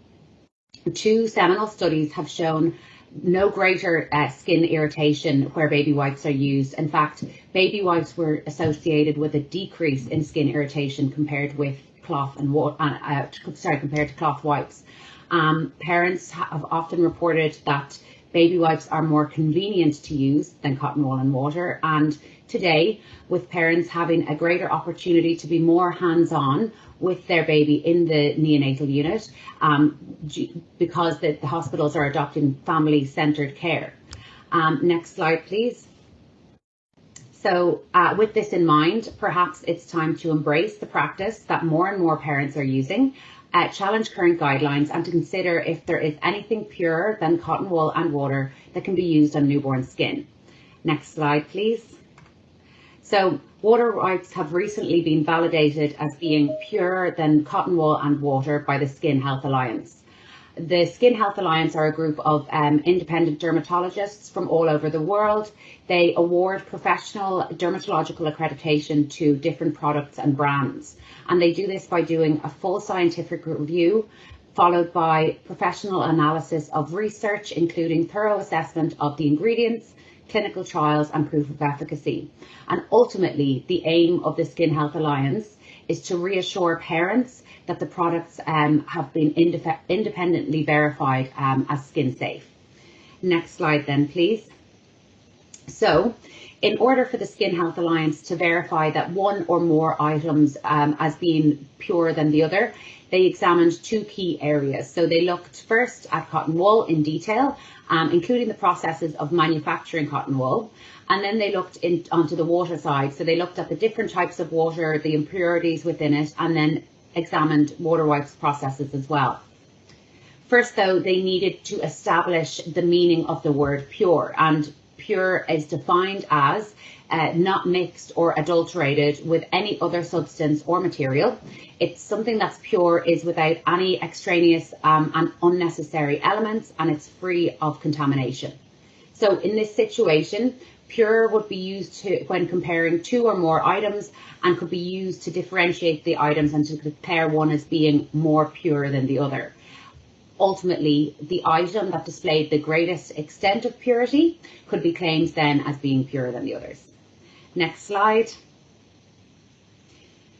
2 seminal studies have shown no greater skin irritation where baby wipes are used. In fact, baby wipes were associated with a decrease in skin irritation compared with cloth and compared to cloth wipes. Parents have often reported that baby wipes are more convenient to use than cotton wool and water, and today, with parents having a greater opportunity to be more hands-on with their baby in the neonatal unit because the hospitals are adopting family-centred care. Next slide, please. So with this in mind, perhaps it's time to embrace the practice that more and more parents are using, challenge current guidelines, and to consider if there is anything purer than cotton wool and water that can be used on newborn skin. Next slide, please. So water wipes have recently been validated as being purer than cotton wool and water by the Skin Health Alliance. The Skin Health Alliance are a group of independent dermatologists from all over the world. They award professional dermatological accreditation to different products and brands. And they do this by doing a full scientific review, followed by professional analysis of research, including thorough assessment of the ingredients, clinical trials and proof of efficacy. And ultimately, the aim of the Skin Health Alliance is to reassure parents that the products have been independently verified as skin safe. Next slide then, please. So, in order for the Skin Health Alliance to verify that one or more items as being purer than the other, they examined 2 key areas. So they looked first at cotton wool in detail, including the processes of manufacturing cotton wool. And then they looked onto the water side. So they looked at the different types of water, the impurities within it, and then examined water wipes processes as well. First, though, they needed to establish the meaning of the word pure. And pure is defined as not mixed or adulterated with any other substance or material. It's something that's pure is without any extraneous and unnecessary elements, and it's free of contamination. So in this situation, pure would be used when comparing 2 or more items, and could be used to differentiate the items and to declare one as being more pure than the other. Ultimately, the item that displayed the greatest extent of purity could be claimed then as being purer than the others. Next slide.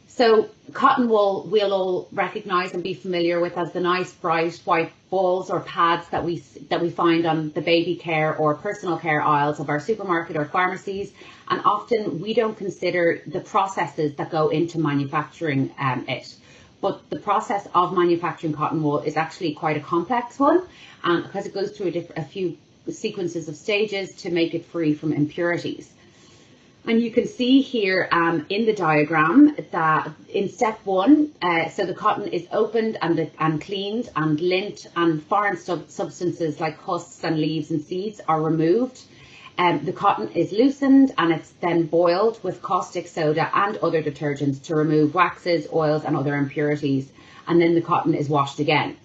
So cotton wool we'll all recognise and be familiar with as the nice bright white balls or pads that we find on the baby care or personal care aisles of our supermarket or pharmacies, and often we don't consider the processes that go into manufacturing it. But the process of manufacturing cotton wool is actually quite a complex one because it goes through a few sequences of stages to make it free from impurities. And you can see here in the diagram that in step 1, so the cotton is opened and cleaned, and lint and foreign substances like husks and leaves and seeds are removed. The cotton is loosened and it's then boiled with caustic soda and other detergents to remove waxes, oils and other impurities. And then the cotton is washed again.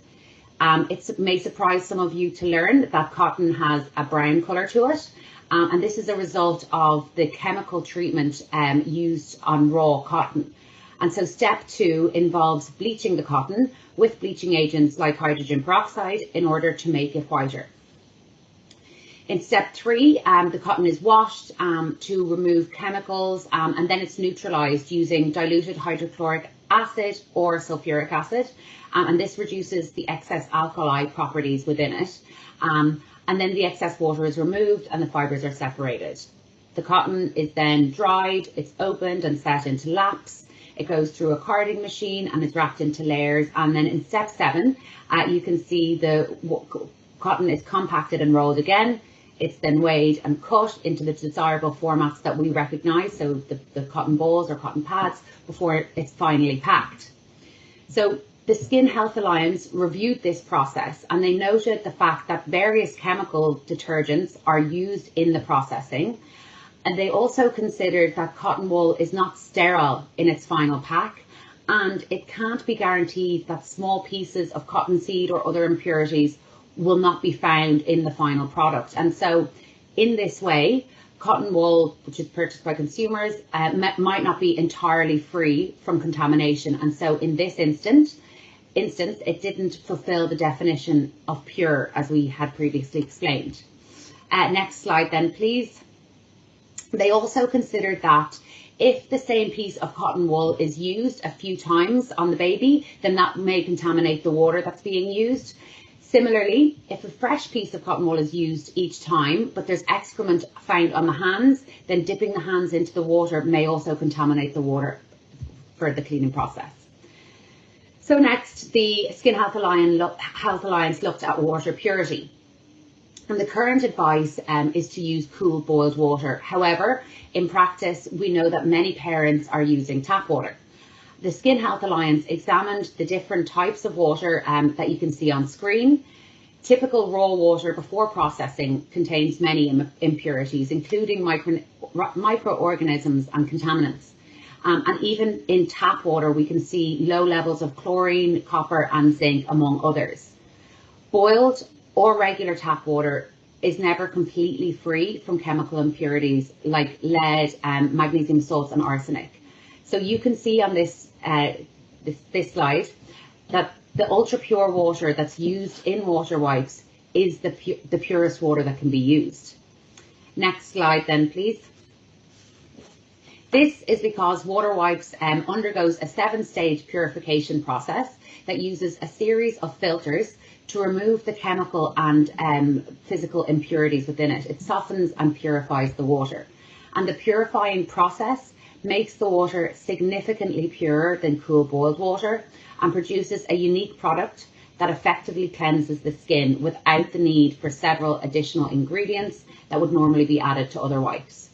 It may surprise some of you to learn that cotton has a brown colour to it. And this is a result of the chemical treatment used on raw cotton. And so step 2 involves bleaching the cotton with bleaching agents like hydrogen peroxide in order to make it whiter. In step 3, the cotton is washed to remove chemicals, and then it's neutralized using diluted hydrochloric acid or sulfuric acid, and this reduces the excess alkali properties within it. And then the excess water is removed and the fibers are separated. The cotton is then dried, it's opened and set into laps. It goes through a carding machine and is wrapped into layers. And then in step 7, you can see the cotton is compacted and rolled again. It's then weighed and cut into the desirable formats that we recognize, so the cotton balls or cotton pads, before it's finally packed. So the Skin Health Alliance reviewed this process and they noted the fact that various chemical detergents are used in the processing. And they also considered that cotton wool is not sterile in its final pack, and it can't be guaranteed that small pieces of cottonseed or other impurities will not be found in the final product. And so in this way, cotton wool, which is purchased by consumers, might not be entirely free from contamination. And so in this instance, it didn't fulfill the definition of pure as we had previously explained. Next slide then, please. They also considered that if the same piece of cotton wool is used a few times on the baby, then that may contaminate the water that's being used. Similarly, if a fresh piece of cotton wool is used each time, but there's excrement found on the hands, then dipping the hands into the water may also contaminate the water for the cleaning process. So next, the Skin Health Alliance looked at water purity. And the current advice is to use cool boiled water. However, in practice, we know that many parents are using tap water. The Skin Health Alliance examined the different types of water that you can see on screen. Typical raw water before processing contains many impurities, including microorganisms and contaminants. And even in tap water, we can see low levels of chlorine, copper and zinc, among others. Boiled or regular tap water is never completely free from chemical impurities like lead, magnesium salts and arsenic. So you can see on this slide that the ultra pure water that's used in water wipes is the purest water that can be used. Next slide then, please. This is because water wipes undergoes a 7-stage purification process that uses a series of filters to remove the chemical and physical impurities within it. It softens and purifies the water. And the purifying process makes the water significantly purer than cool boiled water and produces a unique product that effectively cleanses the skin without the need for several additional ingredients that would normally be added to other wipes.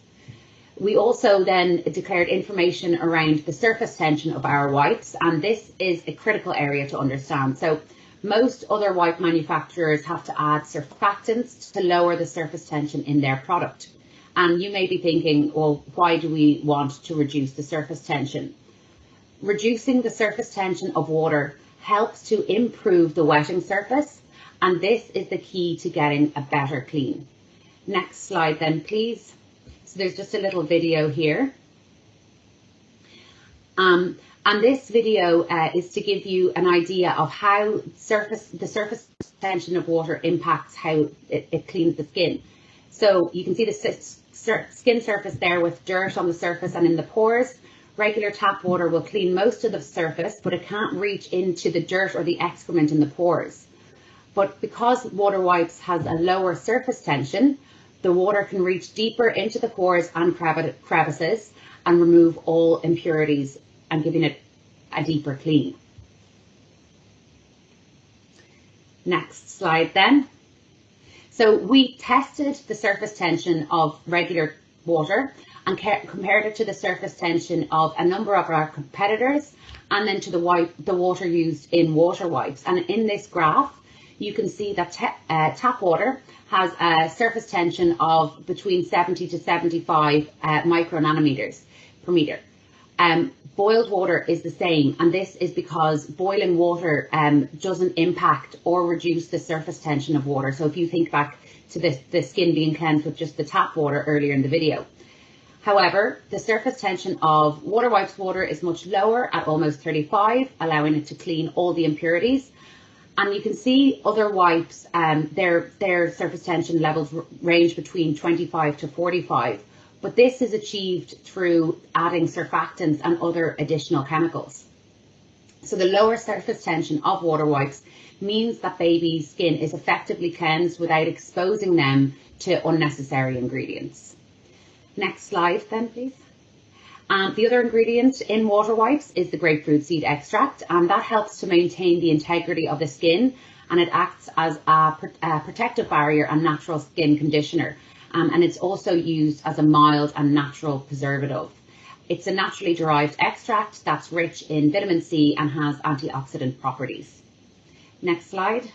We also then declared information around the surface tension of our wipes, and this is a critical area to understand. So most other wipe manufacturers have to add surfactants to lower the surface tension in their product. And you may be thinking, well, why do we want to reduce the surface tension? Reducing the surface tension of water helps to improve the wetting surface, and this is the key to getting a better clean. Next slide then, please. So there's just a little video here. And this video is to give you an idea of how the surface tension of water impacts how it cleans the skin. So you can see the skin surface there with dirt on the surface and in the pores. Regular tap water will clean most of the surface, but it can't reach into the dirt or the excrement in the pores. But because water wipes has a lower surface tension, the water can reach deeper into the pores and crevices and remove all impurities and giving it a deeper clean. Next slide then. So we tested the surface tension of regular water and compared it to the surface tension of a number of our competitors and then to the water used in water wipes. And in this graph, you can see that tap water has a surface tension of between 70 to 75 micronanometers per meter. Boiled water is the same, and this is because boiling water doesn't impact or reduce the surface tension of water. So if you think back to the skin being cleansed with just the tap water earlier in the video. However, the surface tension of water wipes water is much lower at almost 35, allowing it to clean all the impurities. And you can see other wipes, their surface tension levels range between 25 to 45. But this is achieved through adding surfactants and other additional chemicals. So the lower surface tension of water wipes means that baby's skin is effectively cleansed without exposing them to unnecessary ingredients. Next slide then, please. The other ingredient in water wipes is the grapefruit seed extract, and that helps to maintain the integrity of the skin, and it acts as a protective barrier and natural skin conditioner. And it's also used as a mild and natural preservative. It's a naturally derived extract that's rich in vitamin C and has antioxidant properties. Next slide.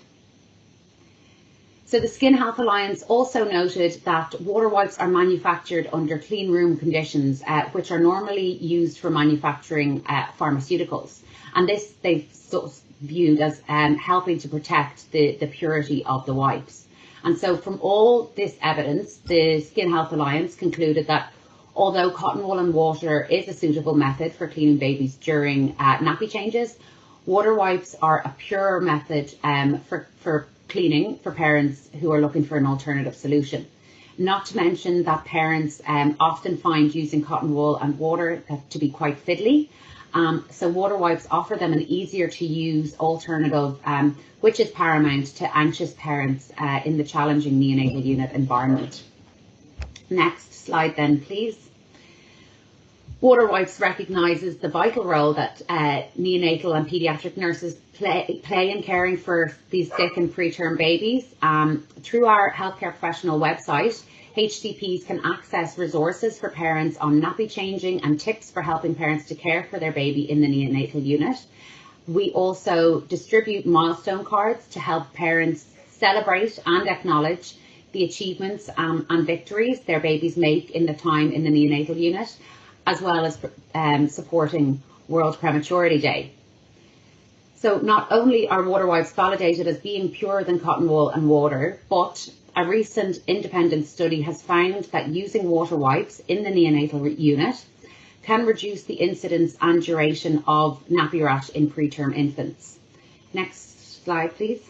So the Skin Health Alliance also noted that water wipes are manufactured under clean room conditions, which are normally used for manufacturing pharmaceuticals. And this they've sort of viewed as helping to protect the purity of the wipes. And so from all this evidence, the Skin Health Alliance concluded that although cotton wool and water is a suitable method for cleaning babies during nappy changes, water wipes are a pure method for cleaning for parents who are looking for an alternative solution. Not to mention that parents often find using cotton wool and water to be quite fiddly. So water wipes offer them an easier to use alternative, which is paramount to anxious parents in the challenging neonatal unit environment. Next slide then, please. Water wipes recognises the vital role that neonatal and paediatric nurses play in caring for these sick and preterm babies. Through our healthcare professional website, HCPs can access resources for parents on nappy changing and tips for helping parents to care for their baby in the neonatal unit. We also distribute milestone cards to help parents celebrate and acknowledge the achievements and victories their babies make in the time in the neonatal unit, as well as supporting World Prematurity Day. So not only are water wipes validated as being purer than cotton wool and water, but a recent independent study has found that using water wipes in the neonatal unit can reduce the incidence and duration of nappy rash in preterm infants. Next slide, please.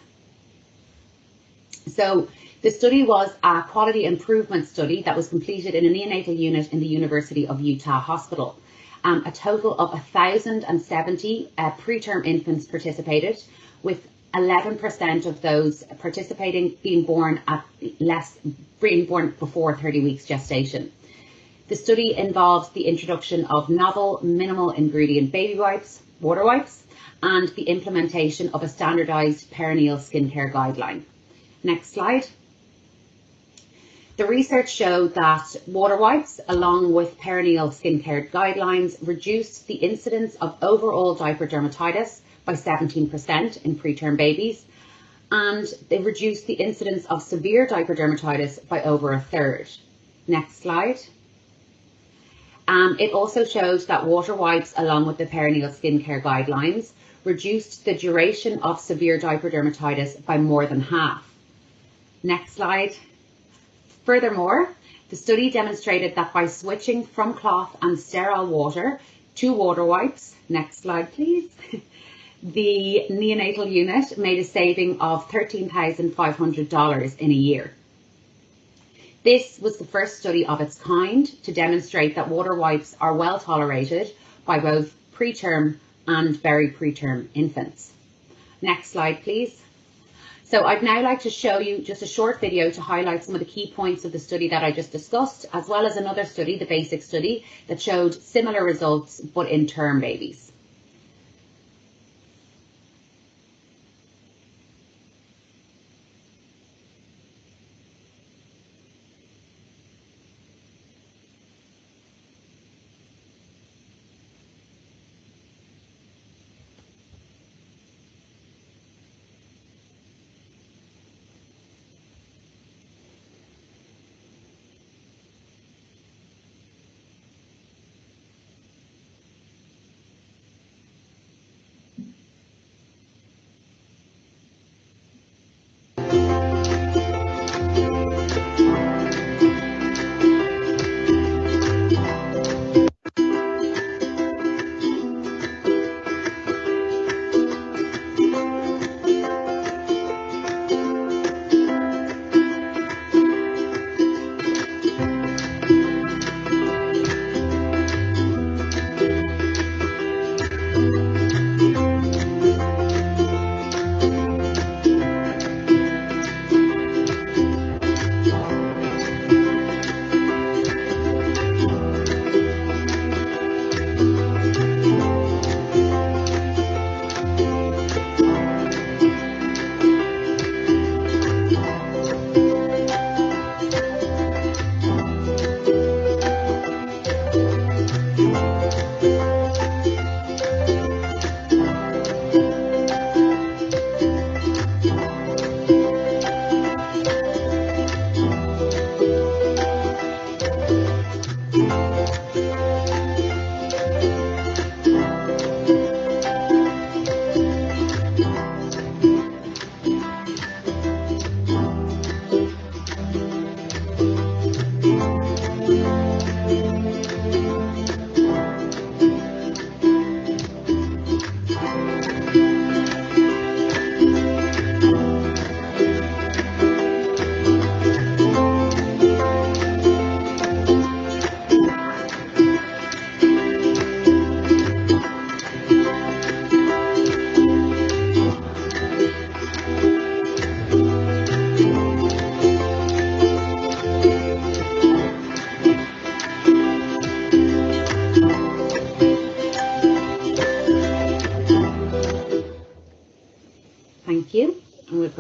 So the study was a quality improvement study that was completed in a neonatal unit in the University of Utah Hospital. A total of 1,070 preterm infants participated, with 11% of those participating being born before 30 weeks gestation. The study involved the introduction of novel minimal ingredient baby wipes, water wipes, and the implementation of a standardized perineal skincare guideline. Next slide. The research showed that water wipes, along with perineal skincare guidelines, reduced the incidence of overall diaper dermatitis by 17% in preterm babies, and they reduced the incidence of severe diaper dermatitis by over a third. Next slide. It also showed that water wipes, along with the perineal skincare guidelines, reduced the duration of severe diaper dermatitis by more than half. Next slide. Furthermore, the study demonstrated that by switching from cloth and sterile water to water wipes, next slide please, the neonatal unit made a saving of $13,500 in a year. This was the first study of its kind to demonstrate that water wipes are well tolerated by both preterm and very preterm infants. Next slide please. So I'd now like to show you just a short video to highlight some of the key points of the study that I just discussed, as well as another study, the BASIC study, that showed similar results but in term babies.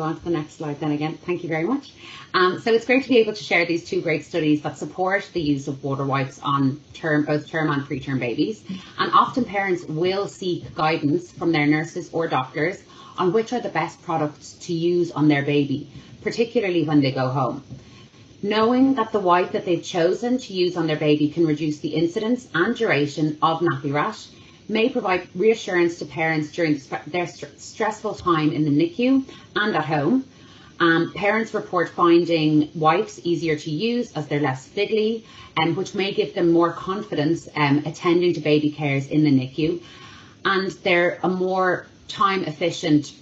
go on to the next slide then again. Thank you very much. So it's great to be able to share these two great studies that support the use of water wipes on both term and preterm babies. And often parents will seek guidance from their nurses or doctors on which are the best products to use on their baby, particularly when they go home. Knowing that the wipe that they've chosen to use on their baby can reduce the incidence and duration of nappy rash may provide reassurance to parents during their stressful time in the NICU and at home. Parents report finding wipes easier to use as they're less fiddly, which may give them more confidence attending to baby cares in the NICU. And they're a more time efficient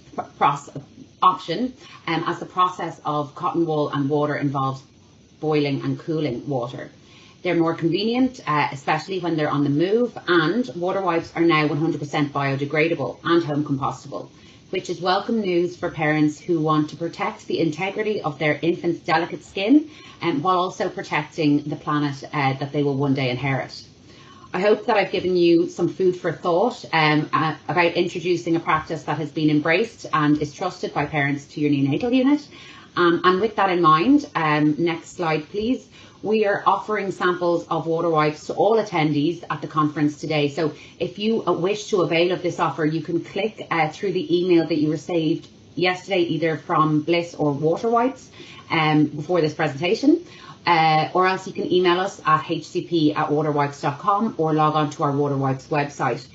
option as the process of cotton wool and water involves boiling and cooling water. They're more convenient, especially when they're on the move, and water wipes are now 100% biodegradable and home compostable, which is welcome news for parents who want to protect the integrity of their infant's delicate skin, while also protecting the planet that they will one day inherit. I hope that I've given you some food for thought about introducing a practice that has been embraced and is trusted by parents to your neonatal unit. And with that in mind, next slide please. We are offering samples of water wipes to all attendees at the conference today. So if you wish to avail of this offer, you can click through the email that you received yesterday, either from Bliss or Water Wipes before this presentation, or else you can email us at hcp@waterwipes.com or log on to our Water Wipes website.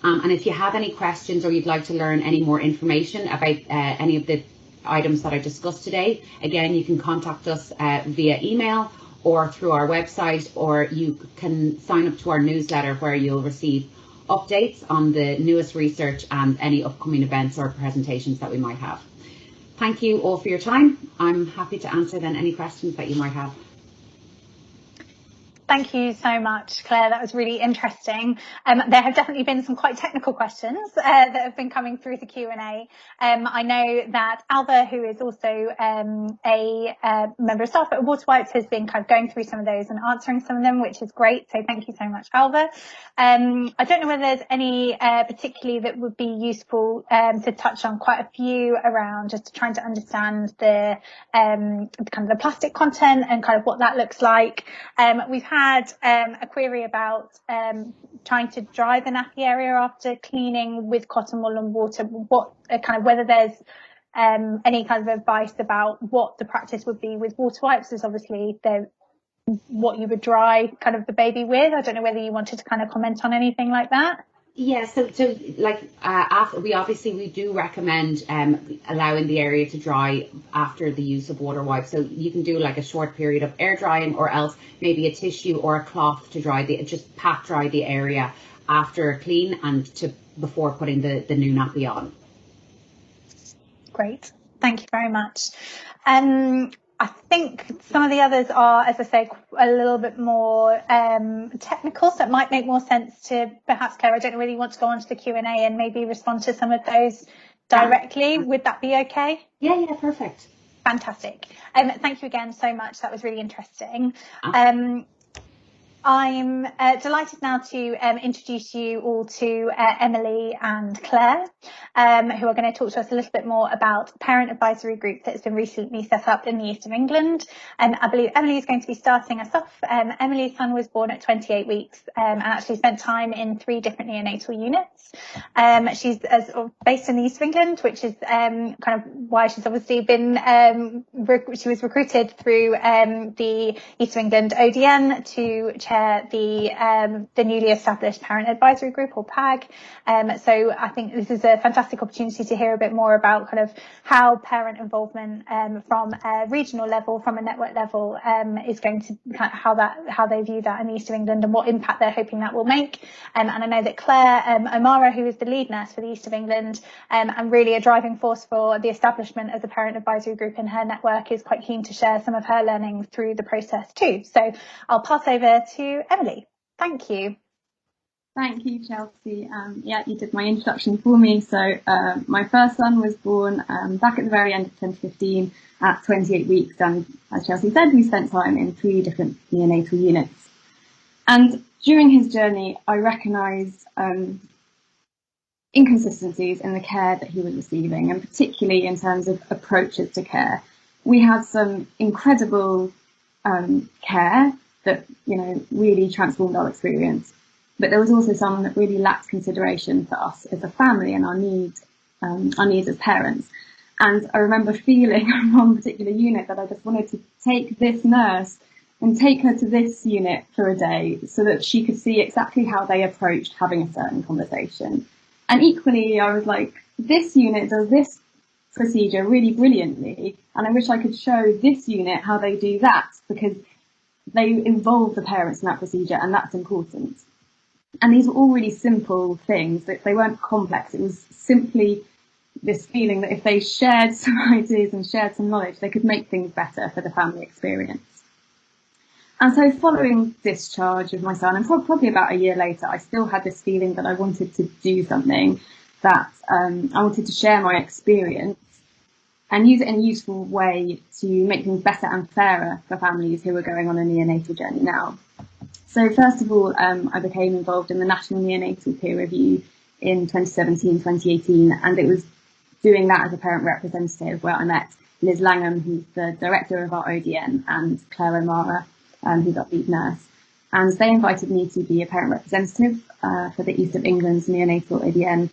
And if you have any questions or you'd like to learn any more information about any of the items that I discussed today, again, you can contact us via email or through our website, or you can sign up to our newsletter where you'll receive updates on the newest research and any upcoming events or presentations that we might have. Thank you all for your time. I'm happy to answer then any questions that you might have. Thank you so much, Claire. That was really interesting. There have definitely been some quite technical questions that have been coming through the Q&A. I know that Alva, who is also a member of staff at Water Wipes, has been kind of going through some of those and answering some of them, which is great. So thank you so much, Alva. I don't know whether there's any particularly that would be useful to touch on. Quite a few around just trying to understand the kind of the plastic content and kind of what that looks like. We've had a query about trying to dry the nappy area after cleaning with cotton wool and water. What kind of whether there's any kind of advice about what the practice would be with water wipes, is obviously what you would dry kind of the baby with. I don't know whether you wanted to kind of comment on anything like that. Yeah, so like after we do recommend allowing the area to dry after the use of water wipes. So you can do like a short period of air drying, or else maybe a tissue or a cloth to dry just pat dry the area after a clean and before putting the new nappy on. Great, thank you very much. I think some of the others are, as I say, a little bit more technical, so it might make more sense to perhaps, Claire, I don't know whether you want to go on to the Q&A and maybe respond to some of those directly. Would that be okay? Yeah, perfect. Fantastic. Thank you again so much. That was really interesting. I'm delighted now to introduce you all to Emily and Claire, who are going to talk to us a little bit more about the parent advisory group that has been recently set up in the east of England. I believe Emily is going to be starting us off. Emily's son was born at 28 weeks and actually spent time in 3 different neonatal units. She's based in the east of England, which is kind of why she's obviously been, she was recruited through the East of England ODN to chair the newly established Parent Advisory Group, or PAG. So I think this is a fantastic opportunity to hear a bit more about kind of how parent involvement from a regional level, from a network level, is going to how they view that in the East of England and what impact they're hoping that will make. And I know that Claire O'Mara, who is the lead nurse for the East of England and really a driving force for the establishment of the Parent Advisory Group in her network, is quite keen to share some of her learnings through the process too. So I'll pass over to Emily. Thank you. Thank you, Chelsea. Yeah, you did my introduction for me. So my first son was born back at the very end of 2015 at 28 weeks. And as Chelsea said, we spent time in 3 different neonatal units. And during his journey, I recognised inconsistencies in the care that he was receiving, and particularly in terms of approaches to care. We had some incredible care that, you know, really transformed our experience, but there was also some that really lacked consideration for us as a family and our needs as parents. And I remember feeling on one particular unit that I just wanted to take this nurse and take her to this unit for a day so that she could see exactly how they approached having a certain conversation. And equally, I was like, this unit does this procedure really brilliantly, and I wish I could show this unit how they do that, because they involve the parents in that procedure, and that's important. And these were all really simple things, that they weren't complex. It was simply this feeling that if they shared some ideas and shared some knowledge, they could make things better for the family experience. And so following discharge of my son, and probably about a year later, I still had this feeling that I wanted to do something, that I wanted to share my experience and use it in a useful way to make things better and fairer for families who are going on a neonatal journey now. So first of all, I became involved in the National Neonatal Peer Review in 2017-2018, and it was doing that as a parent representative where I met Liz Langham, who's the director of our ODN, and Claire O'Mara, who's our lead nurse. And they invited me to be a parent representative for the East of England's neonatal ODN,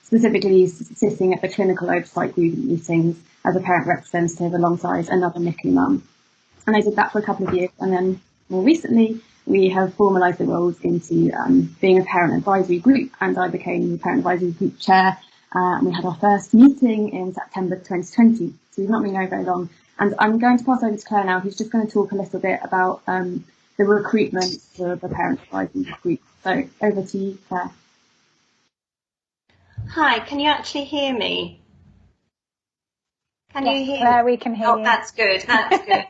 specifically sitting at the clinical oversight group meetings as a parent representative alongside another NICU mum. And I did that for a couple of years, and then more recently we have formalised the roles into being a parent advisory group, and I became the parent advisory group chair. And we had our first meeting in September 2020, so we've not been there very long. And I'm going to pass over to Claire now, who's just going to talk a little bit about the recruitment for the parent advisory group. So over to you, Claire. Hi, can you actually hear me? Can yes, you hear Claire, me? we can hear you. you. That's good, that's good.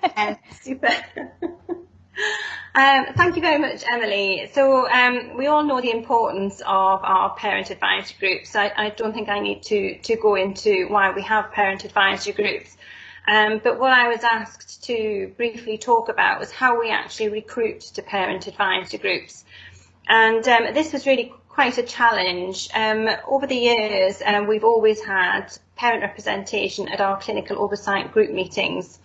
Super. Thank you very much, Emily. So we all know the importance of our parent advisory groups. I don't think I need to go into why we have parent advisory groups. But what I was asked to briefly talk about was how we actually recruit to parent advisory groups. And this was really quite a challenge. Over the years, we've always had parent representation at our clinical oversight group meetings.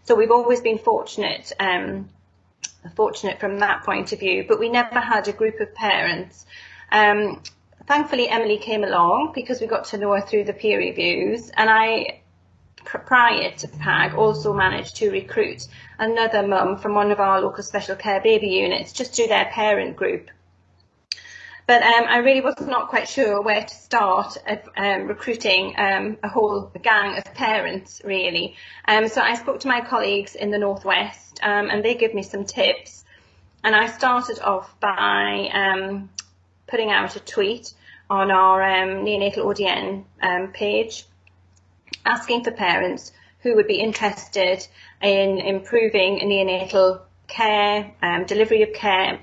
So we've always been fortunate from that point of view, but we never had a group of parents. Thankfully, Emily came along because we got to know her through the peer reviews, and I, prior to PAG, also managed to recruit another mum from one of our local special care baby units just through their parent group. But I really was not quite sure where to start recruiting a whole gang of parents, really. So I spoke to my colleagues in the Northwest, and they gave me some tips. And I started off by putting out a tweet on our neonatal ODN page, asking for parents who would be interested in improving neonatal care, delivery of care,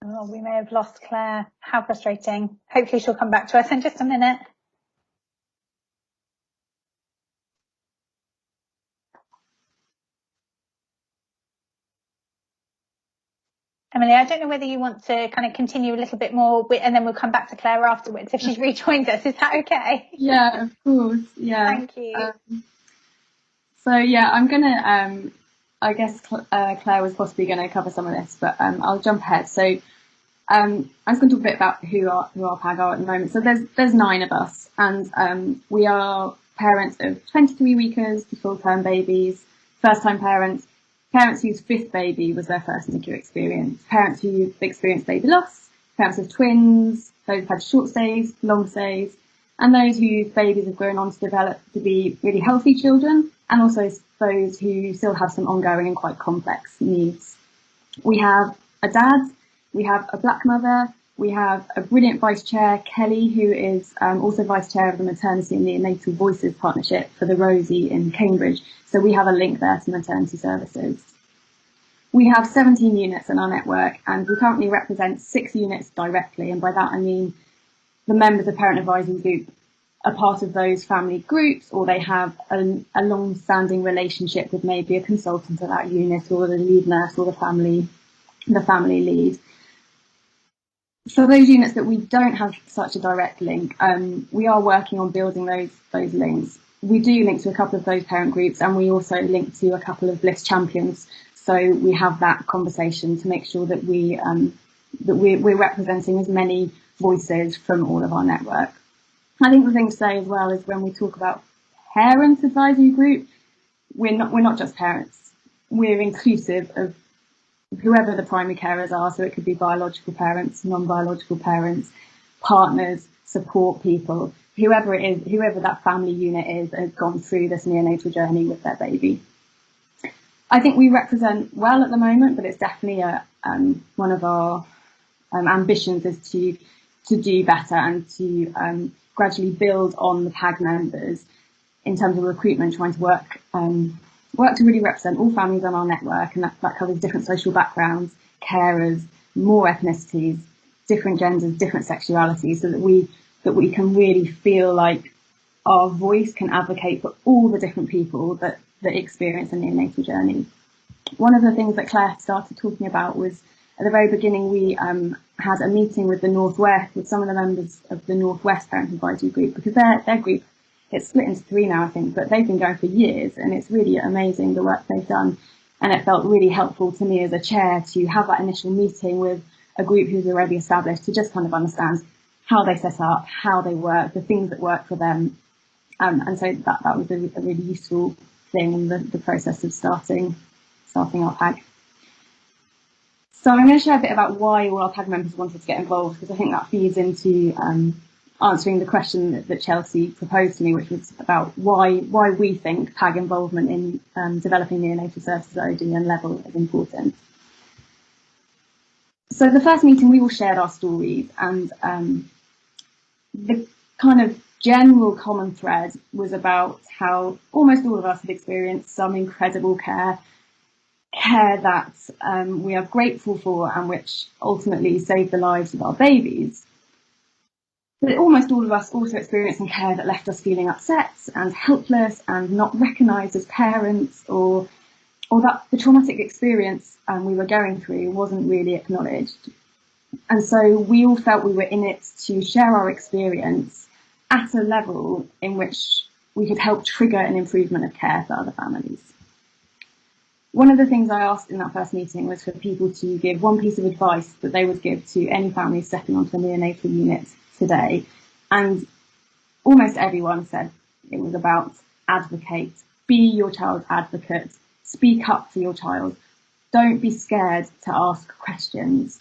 Oh, we may have lost Claire. How frustrating. Hopefully she'll come back to us in just a minute. Emily, I don't know whether you want to kind of continue a little bit more and then we'll come back to Claire afterwards if she's rejoined us. Is that okay? Yeah, of course. Yeah. Thank you. So yeah, I'm gonna, I guess Claire was possibly going to cover some of this, but I'll jump ahead. So I'm just going to talk a bit about who our PAG are at the moment. So there's 9 of us, and we are parents of 23 weekers to full-term babies, first-time parents, parents whose 5th baby was their first NICU experience, parents who've experienced baby loss, parents of twins, those who've had short stays, long stays, and those whose babies have grown on to develop to be really healthy children, and also those who still have some ongoing and quite complex needs. We have a dad, we have a black mother, we have a brilliant vice chair, Kelly, who is also vice chair of the Maternity and Neonatal Voices Partnership for the Rosie in Cambridge. So we have a link there to maternity services. We have 17 units in our network, and we currently represent 6 units directly. And by that, I mean the members of Parent Advisory Group a part of those family groups, or they have a long-standing relationship with maybe a consultant at that unit, or the lead nurse, or the family lead. For those units that we don't have such a direct link, we are working on building those links. We do link to a couple of those parent groups, and we also link to a couple of Bliss champions. So we have that conversation to make sure that we're representing as many voices from all of our network. I think the thing to say as well is when we talk about parents advisory group, we're not just parents. We're inclusive of whoever the primary carers are. So it could be biological parents, non-biological parents, partners, support people, whoever it is, whoever that family unit is, has gone through this neonatal journey with their baby. I think we represent well at the moment, but it's definitely one of our ambitions is to do better and to gradually build on the PAG members in terms of recruitment, trying to work to really represent all families on our network, and that covers different social backgrounds, carers, more ethnicities, different genders, different sexualities, so that we can really feel like our voice can advocate for all the different people that experience a neonatal journey. One of the things that Claire started talking about was at the very beginning we had a meeting with the Northwest, with some of the members of the Northwest Parent Advisory Group, because their group, it's split into 3 now, I think, but they've been going for years, and it's really amazing the work they've done. And it felt really helpful to me as a chair to have that initial meeting with a group who's already established, to just kind of understand how they set up, how they work, the things that work for them. And so that was a really useful thing in the process of starting our PAG. So I'm going to share a bit about why all our PAG members wanted to get involved, because I think that feeds into answering the question that Chelsea proposed to me, which was about why we think PAG involvement in developing neonatal services at OD and level is important. So the first meeting we all shared our stories, and the kind of general common thread was about how almost all of us have experienced some incredible care that we are grateful for and which ultimately saved the lives of our babies. But almost all of us also experienced some care that left us feeling upset and helpless and not recognised as parents, or that the traumatic experience we were going through wasn't really acknowledged. And so we all felt we were in it to share our experience at a level in which we could help trigger an improvement of care for other families. One of the things I asked in that first meeting was for people to give one piece of advice that they would give to any family stepping onto a neonatal unit today. And almost everyone said it was about advocate, be your child's advocate, speak up for your child, don't be scared to ask questions.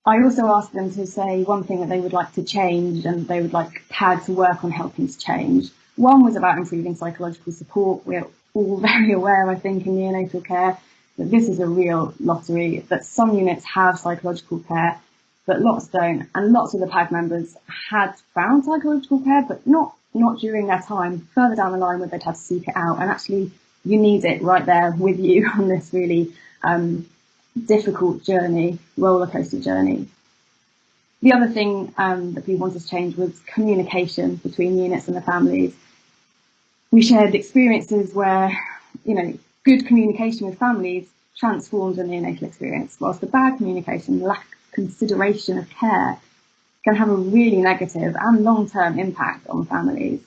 I also asked them to say one thing that they would like to change and they would like PAG to work on helping to change. One was about improving psychological support. We're all very aware, I think, in neonatal care that this is a real lottery, that some units have psychological care, but lots don't. And lots of the PAG members had found psychological care, but not during their time further down the line where they'd had to seek it out. And actually, you need it right there with you on this really difficult journey, roller coaster journey. The other thing that we wanted to change was communication between units and the families. We shared experiences where, good communication with families transforms a neonatal experience, whilst the bad communication, lack of consideration of care, can have a really negative and long-term impact on families.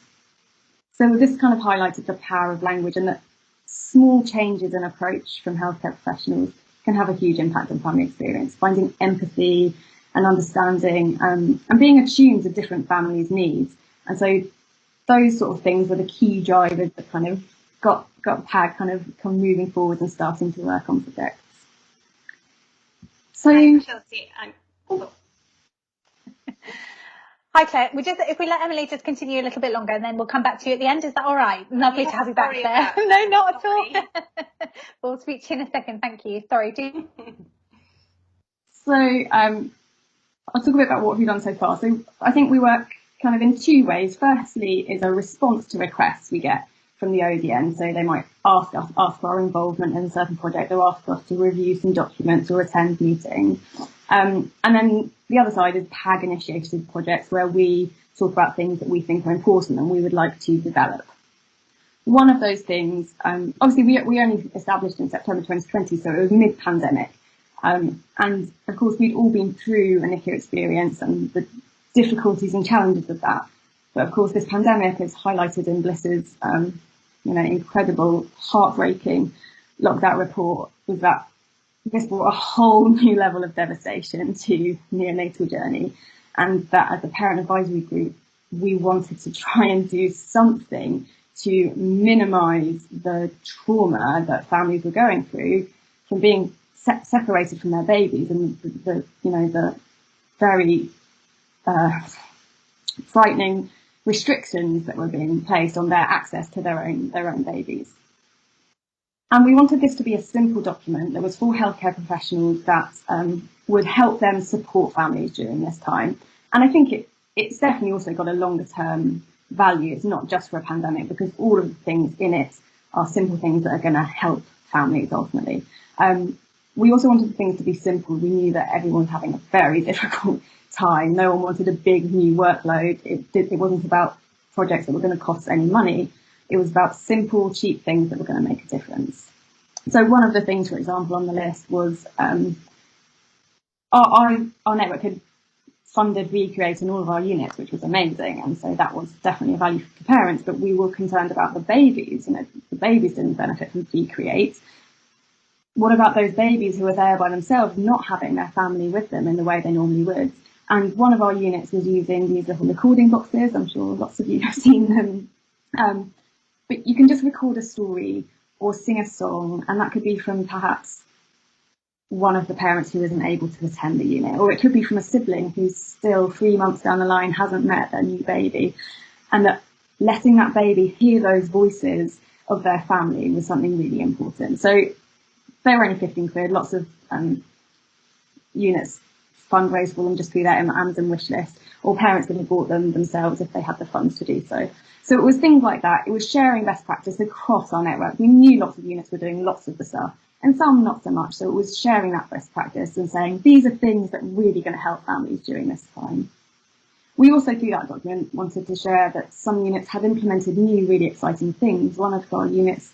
So this kind of highlighted the power of language, and that small changes in approach from healthcare professionals can have a huge impact on family experience, finding empathy and understanding and being attuned to different families' needs. And so those sort of things were the key drivers that kind of got PAG kind of moving forward and starting to work on projects. So, Chelsea, Hi Claire, if we let Emily just continue a little bit longer and then we'll come back to you at the end, is that all right? Lovely to have you back there. No, not at all. We'll speak to you in a second, thank you. Sorry, do. So I'll talk a bit about what we've done so far. So I think we work kind of in 2 ways. Firstly is a response to requests we get from the ODN. So they might ask for our involvement in a certain project, or ask us to review some documents or attend meetings. And then the other side is PAG initiated projects where we talk about things that we think are important and we would like to develop. One of those things, obviously we only established in September 2020, so it was mid-pandemic. And of course we'd all been through a NICU experience and the difficulties and challenges of that. But of course this pandemic has highlighted in Bliss's, incredible, heartbreaking lockdown report, was that this brought a whole new level of devastation to neonatal journey. And that as a parent advisory group, we wanted to try and do something to minimise the trauma that families were going through from being separated from their babies and the very frightening restrictions that were being placed on their access to their own babies. And we wanted this to be a simple document that was for healthcare professionals that would help them support families during this time. And I think it's definitely also got a longer term value. It's not just for a pandemic, because all of the things in it are simple things that are going to help families ultimately. We also wanted things to be simple. We knew that everyone's having a very difficult time. No one wanted a big new workload. It wasn't about projects that were going to cost any money. It was about simple, cheap things that were going to make a difference. So one of the things, for example, on the list was our network had funded recreating all of our units, which was amazing. And so that was definitely a value for parents, but we were concerned about the babies. The babies didn't benefit from recreate. What about those babies who are there by themselves, not having their family with them in the way they normally would? And one of our units was using these little recording boxes. I'm sure lots of you have seen them. But you can just record a story or sing a song, and that could be from perhaps one of the parents who isn't able to attend the unit, or it could be from a sibling who's still 3 months down the line, hasn't met their new baby, and that letting that baby hear those voices of their family was something really important. So they were only 15 quid, lots of units fundraise for them just through their Amazon wish list, or parents would have bought them themselves if they had the funds to do so. So it was things like that. It was sharing best practice across our network. We knew lots of units were doing lots of the stuff, and some not so much. So it was sharing that best practice and saying, these are things that are really going to help families during this time. We also, through that document, wanted to share that some units had implemented new, really exciting things. One of our units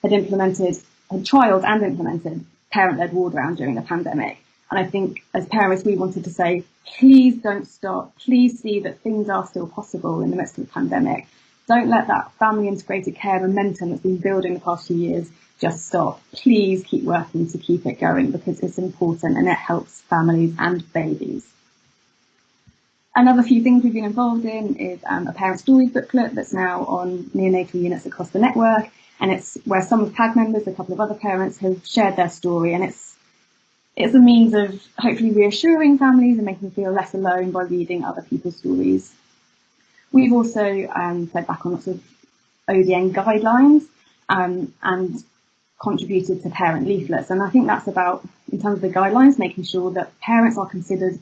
had trialled and implemented parent-led ward round during the pandemic. And I think as parents, we wanted to say, please don't stop. Please see that things are still possible in the midst of the pandemic. Don't let that family integrated care momentum that's been building the past few years just stop. Please keep working to keep it going, because it's important and it helps families and babies. Another few things we've been involved in is a parent stories booklet that's now on neonatal units across the network. And it's where some of PAG members, a couple of other parents, have shared their story. And it's a means of hopefully reassuring families and making them feel less alone by reading other people's stories. We've also fed back on lots of ODN guidelines and contributed to parent leaflets. And I think that's about, in terms of the guidelines, making sure that parents are considered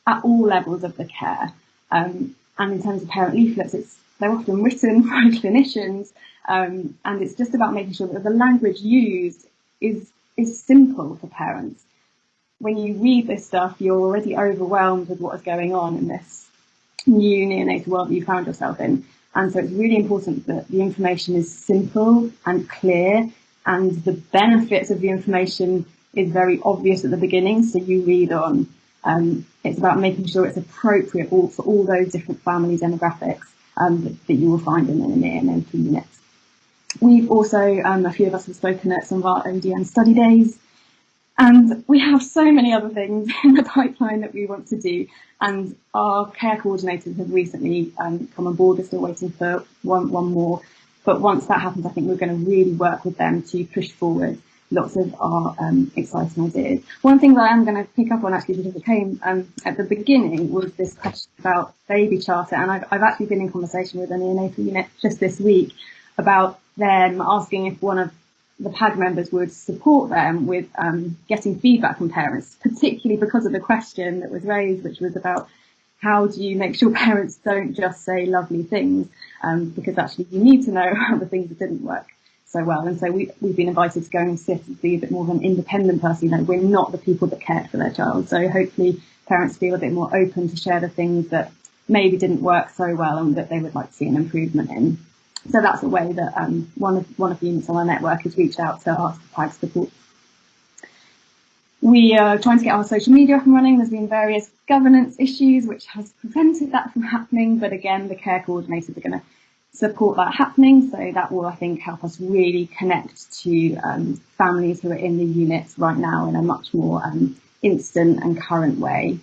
at all levels of the care. And in terms of parent leaflets, they're often written by clinicians, and it's just about making sure that the language used is simple for parents. When you read this stuff, you're already overwhelmed with what is going on in this new neonatal world that you found yourself in. And so it's really important that the information is simple and clear, and the benefits of the information is very obvious at the beginning, so you read on. It's about making sure it's appropriate for all those different family demographics that you will find in the neonatal unit. We've also, a few of us have spoken at some of our ODN study days, and we have so many other things in the pipeline that we want to do. And our care coordinators have recently come on board. We're still waiting for one more. But once that happens, I think we're going to really work with them to push forward lots of our exciting ideas. One thing that I am going to pick up on, actually, because it came at the beginning, was this question about baby charter. And I've actually been in conversation with a neonatal unit just this week about them asking if one of the PAG members would support them with getting feedback from parents, particularly because of the question that was raised, which was about how do you make sure parents don't just say lovely things, because actually you need to know how the things that didn't work so well. And so we've been invited to go and sit and be a bit more of an independent person. We're not the people that cared for their child. So hopefully parents feel a bit more open to share the things that maybe didn't work so well and that they would like to see an improvement in. So that's a way that one of the units on our network has reached out to ask for PAG support. We are trying to get our social media up and running. There's been various governance issues which has prevented that from happening, but again, the care coordinators are going to support that happening, so that will, I think, help us really connect to families who are in the units right now in a much more instant and current way.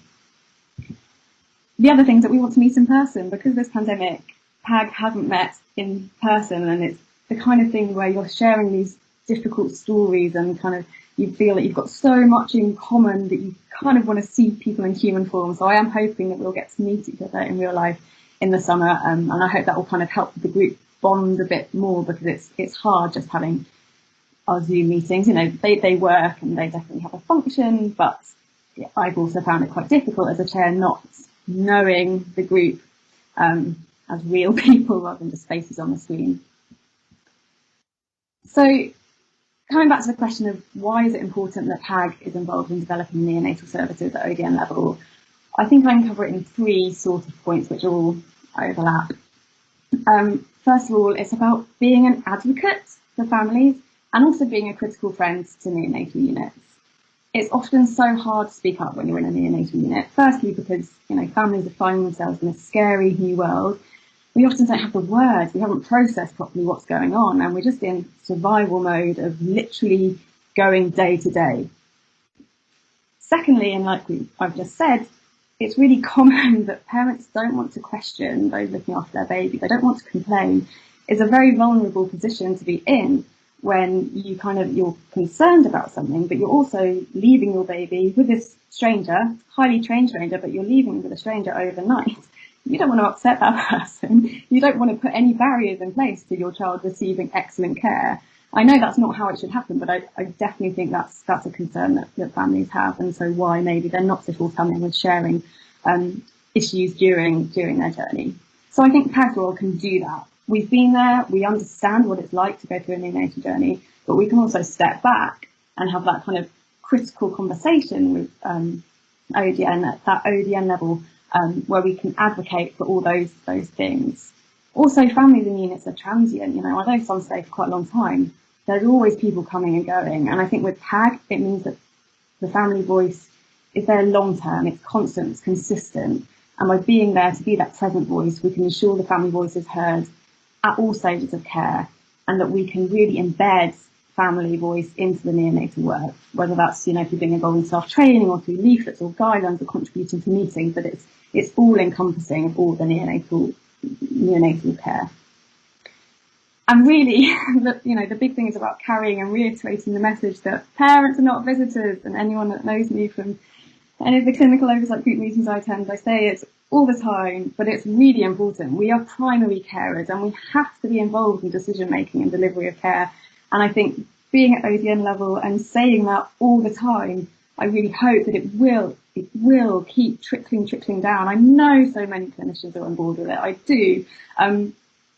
The other thing is that we want to meet in person. Because of this pandemic, PAG hasn't met in person, and it's the kind of thing where you're sharing these difficult stories and kind of you feel that you've got so much in common that you kind of want to see people in human form. So I am hoping that we'll get to meet each other in real life in the summer, and I hope that will kind of help the group bond a bit more, because it's hard just having our Zoom meetings. You know, they work and they definitely have a function, but I've also found it quite difficult as a chair not knowing the group as real people rather than just faces on the screen. So coming back to the question of why is it important that PAG is involved in developing neonatal services at ODN level, I think I can cover it in three sort of points which all overlap. First of all, it's about being an advocate for families and also being a critical friend to neonatal units. It's often so hard to speak up when you're in a neonatal unit. Firstly, because families are finding themselves in a scary new world. We often don't have the words, we haven't processed properly what's going on, and we're just in survival mode of literally going day to day. Secondly, and like I've just said, it's really common that parents don't want to question those looking after their baby. They don't want to complain. It's a very vulnerable position to be in when you're concerned about something, but you're also leaving your baby with this stranger, highly trained stranger, but you're leaving with a stranger overnight. You don't want to upset that person. You don't want to put any barriers in place to your child receiving excellent care. I know that's not how it should happen, but I definitely think that's a concern that families have, and so why maybe they're not so forthcoming with sharing issues during their journey. So I think PAG's role can do that. We've been there, we understand what it's like to go through a neonatal journey, but we can also step back and have that kind of critical conversation with ODN at that ODN level, where we can advocate for all those things. Also, families in units are transient. Although some stay for quite a long time, there's always people coming and going. And I think with PAG, it means that the family voice is there long term, it's constant, it's consistent. And by being there to be that present voice, we can ensure the family voice is heard at all stages of care, and that we can really embed family voice into the neonatal work, whether that's, through being involved in staff training or through leaflets or guidelines or contributing to meetings, but it's all encompassing of all the neonatal care. And really, the big thing is about carrying and reiterating the message that parents are not visitors, and anyone that knows me from any of the clinical oversight group meetings I attend, I say it all the time, but it's really important. We are primary carers and we have to be involved in decision making and delivery of care. And I think being at ODN level and saying that all the time, I really hope that it will keep trickling down. I know so many clinicians are on board with it. I do.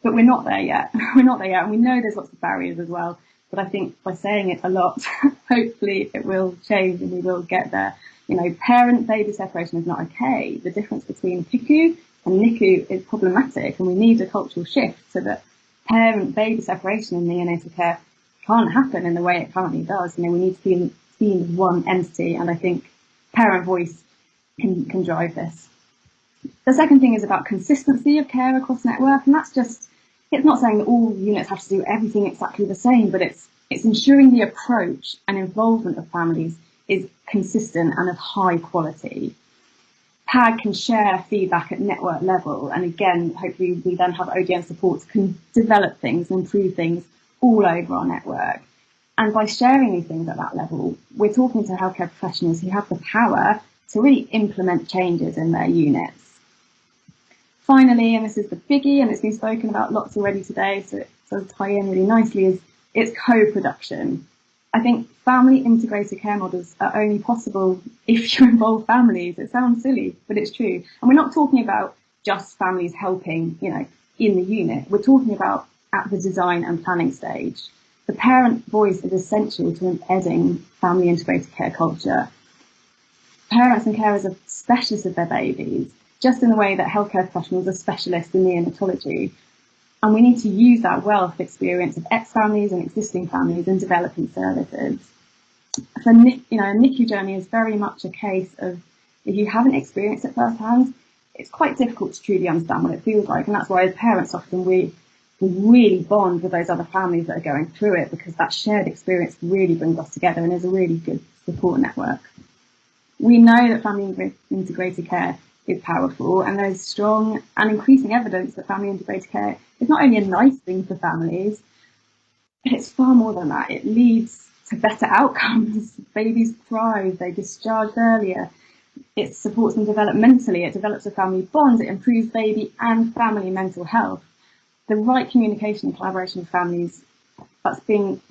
But we're not there yet. We're not there yet. And we know there's lots of barriers as well. But I think by saying it a lot, hopefully it will change and we will get there. Parent-baby separation is not okay. The difference between PICU and NICU is problematic, and we need a cultural shift so that parent-baby separation in neonatal care can't happen in the way it currently does. We need to be seen as one entity, and I think parent voice can drive this. The second thing is about consistency of care across network, and it's not saying that all units have to do everything exactly the same, but it's ensuring the approach and involvement of families is consistent and of high quality. PAG can share feedback at network level, and again, hopefully we then have ODN support can develop things and improve things all over our network. And by sharing these things at that level, we're talking to healthcare professionals who have the power to really implement changes in their units. Finally, and this is the biggie, and it's been spoken about lots already today, so it does tie in really nicely, is it's co-production. I think family integrated care models are only possible if you involve families. It sounds silly, but it's true. And we're not talking about just families helping, in the unit. We're talking about at the design and planning stage. The parent voice is essential to embedding family integrated care culture. Parents and carers are specialists of their babies. just in the way that healthcare professionals are specialists in neonatology. And we need to use that wealth of experience of ex-families and existing families in developing services. So, a NICU journey is very much a case of, if you haven't experienced it firsthand, it's quite difficult to truly understand what it feels like. And that's why as parents often we really bond with those other families that are going through it, because that shared experience really brings us together and is a really good support network. We know that family integrated care is powerful, and there's strong and increasing evidence that family integrated care is not only a nice thing for families, but it's far more than that. It leads to better outcomes. Babies thrive, they discharge earlier. It supports them developmentally, it develops a family bond, it improves baby and family mental health. The right communication and collaboration with families that's being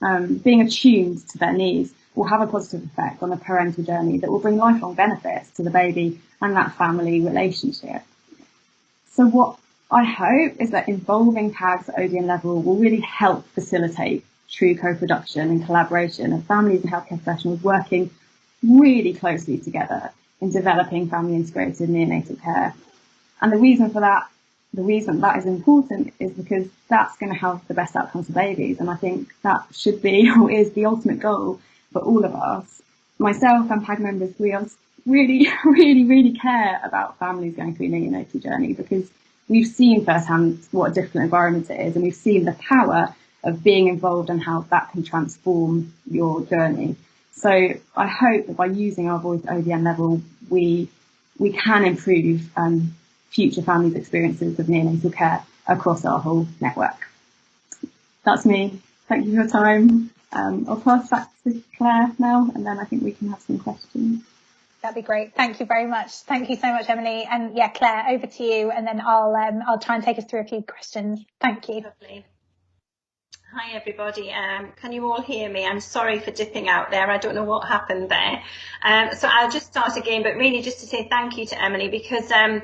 attuned to their needs will have a positive effect on the parental journey that will bring lifelong benefits to the baby and that family relationship. So what I hope is that involving PAGs at ODN level will really help facilitate true co-production and collaboration of families and healthcare professionals working really closely together in developing family integrated neonatal care. And the reason that is important is because that's going to have the best outcomes for babies. And I think that should be, or is, the ultimate goal for all of us. Myself and PAG members, we really care about families going through a neonatal journey, because we've seen firsthand what a difficult environment it is, and we've seen the power of being involved and how that can transform your journey. So I hope that by using our voice at ODN level, we can improve future families' experiences of neonatal care across our whole network. That's me. Thank you for your time. I'll pass back to Claire now, and then I think we can have some questions. That'd be great. Thank you very much. Thank you so much, Emily. And yeah, Claire, over to you, and then I'll try and take us through a few questions. Thank you. Lovely. Hi everybody, can you all hear me? I'm sorry for dipping out there, I don't know what happened there. So I'll just start again, but really just to say thank you to Emily, because our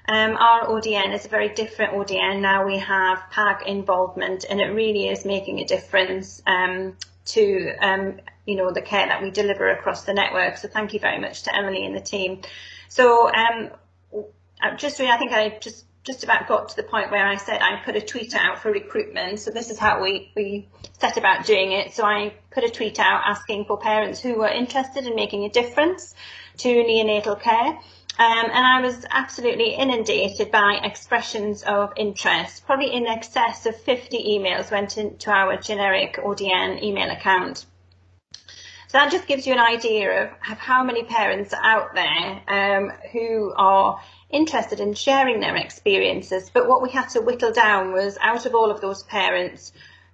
ODN is a very different ODN now. We have PAG involvement, and it really is making a difference to the care that we deliver across the network. So thank you very much to Emily and the team. So I think I just about got to the point where I said I put a tweet out for recruitment. So this is how we set about doing it. So I put a tweet out asking for parents who were interested in making a difference to neonatal care. And I was absolutely inundated by expressions of interest. Probably in excess of 50 emails went into our generic ODN email account. So that just gives you an idea of how many parents are out there who are interested in sharing their experiences. But what we had to whittle down was, out of all of those parents,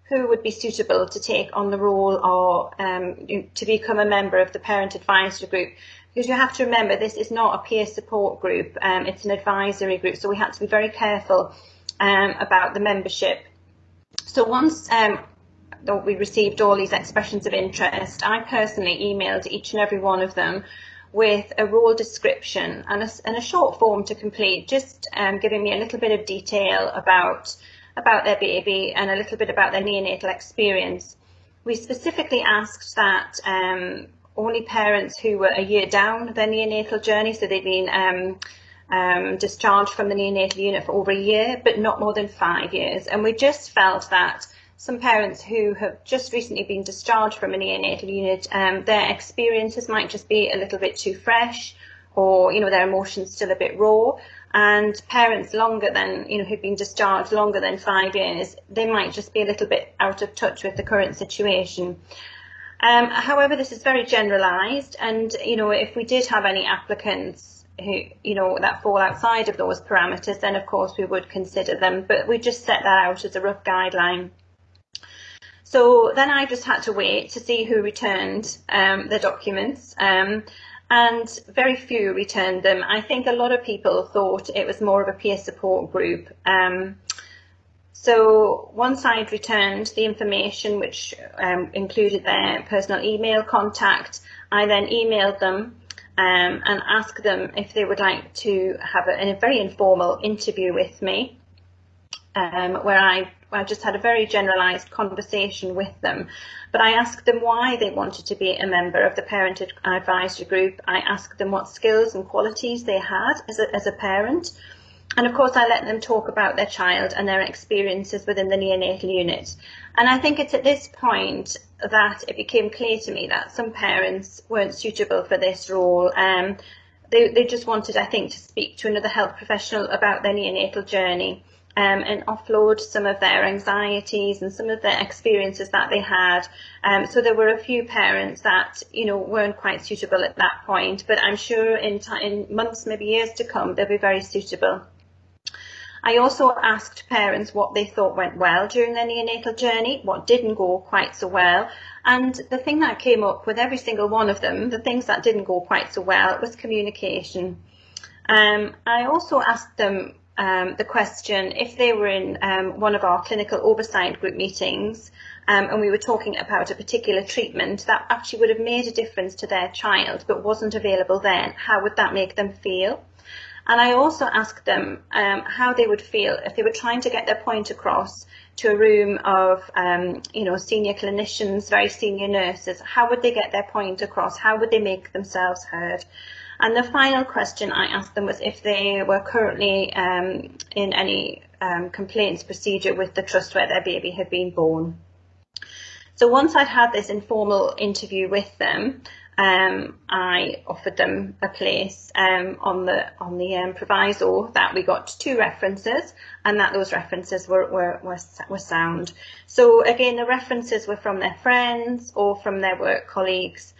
who would be suitable to take on the role or to become a member of the parent advisory group. Because you have to remember, this is not a peer support group, it's an advisory group. So we had to be very careful about the membership. So once we received all these expressions of interest, I personally emailed each and every one of them with a role description and a short form to complete, just giving me a little bit of detail about their baby and a little bit about their neonatal experience. We specifically asked that only parents who were a year down their neonatal journey, so they'd been discharged from the neonatal unit for over a year, but not more than 5 years. And we just felt that some parents who have just recently been discharged from a neonatal unit, their experiences might just be a little bit too fresh, or their emotions still a bit raw. And parents longer than who've been discharged longer than 5 years, they might just be a little bit out of touch with the current situation. However, this is very generalised, and if we did have any applicants who that fall outside of those parameters, then of course we would consider them. But we just set that out as a rough guideline. So then I just had to wait to see who returned the documents, and very few returned them. I think a lot of people thought it was more of a peer support group. So once I'd returned the information, which included their personal email contact, I then emailed them and asked them if they would like to have a very informal interview with me, where I I just had a very generalised conversation with them. But I asked them why they wanted to be a member of the Parent Advisory Group. I asked them what skills and qualities they had as a parent. And of course, I let them talk about their child and their experiences within the neonatal unit. And I think it's at this point that it became clear to me that some parents weren't suitable for this role. They just wanted, I think, to speak to another health professional about their neonatal journey and offload some of their anxieties and some of their experiences that they had. So there were a few parents that, weren't quite suitable at that point, but I'm sure in months, maybe years to come, they'll be very suitable. I also asked parents what they thought went well during their neonatal journey, what didn't go quite so well. And the thing that came up with every single one of them, the things that didn't go quite so well, was communication. I also asked them the question if they were in one of our clinical oversight group meetings and we were talking about a particular treatment that actually would have made a difference to their child but wasn't available then, how would that make them feel? And I also asked them how they would feel if they were trying to get their point across to a room of, senior clinicians, very senior nurses. How would they get their point across? How would they make themselves heard? And the final question I asked them was if they were currently in any complaints procedure with the trust where their baby had been born. So once I'd had this informal interview with them, I offered them a place on the proviso that we got 2 references and that those references were sound. So again, the references were from their friends or from their work colleagues.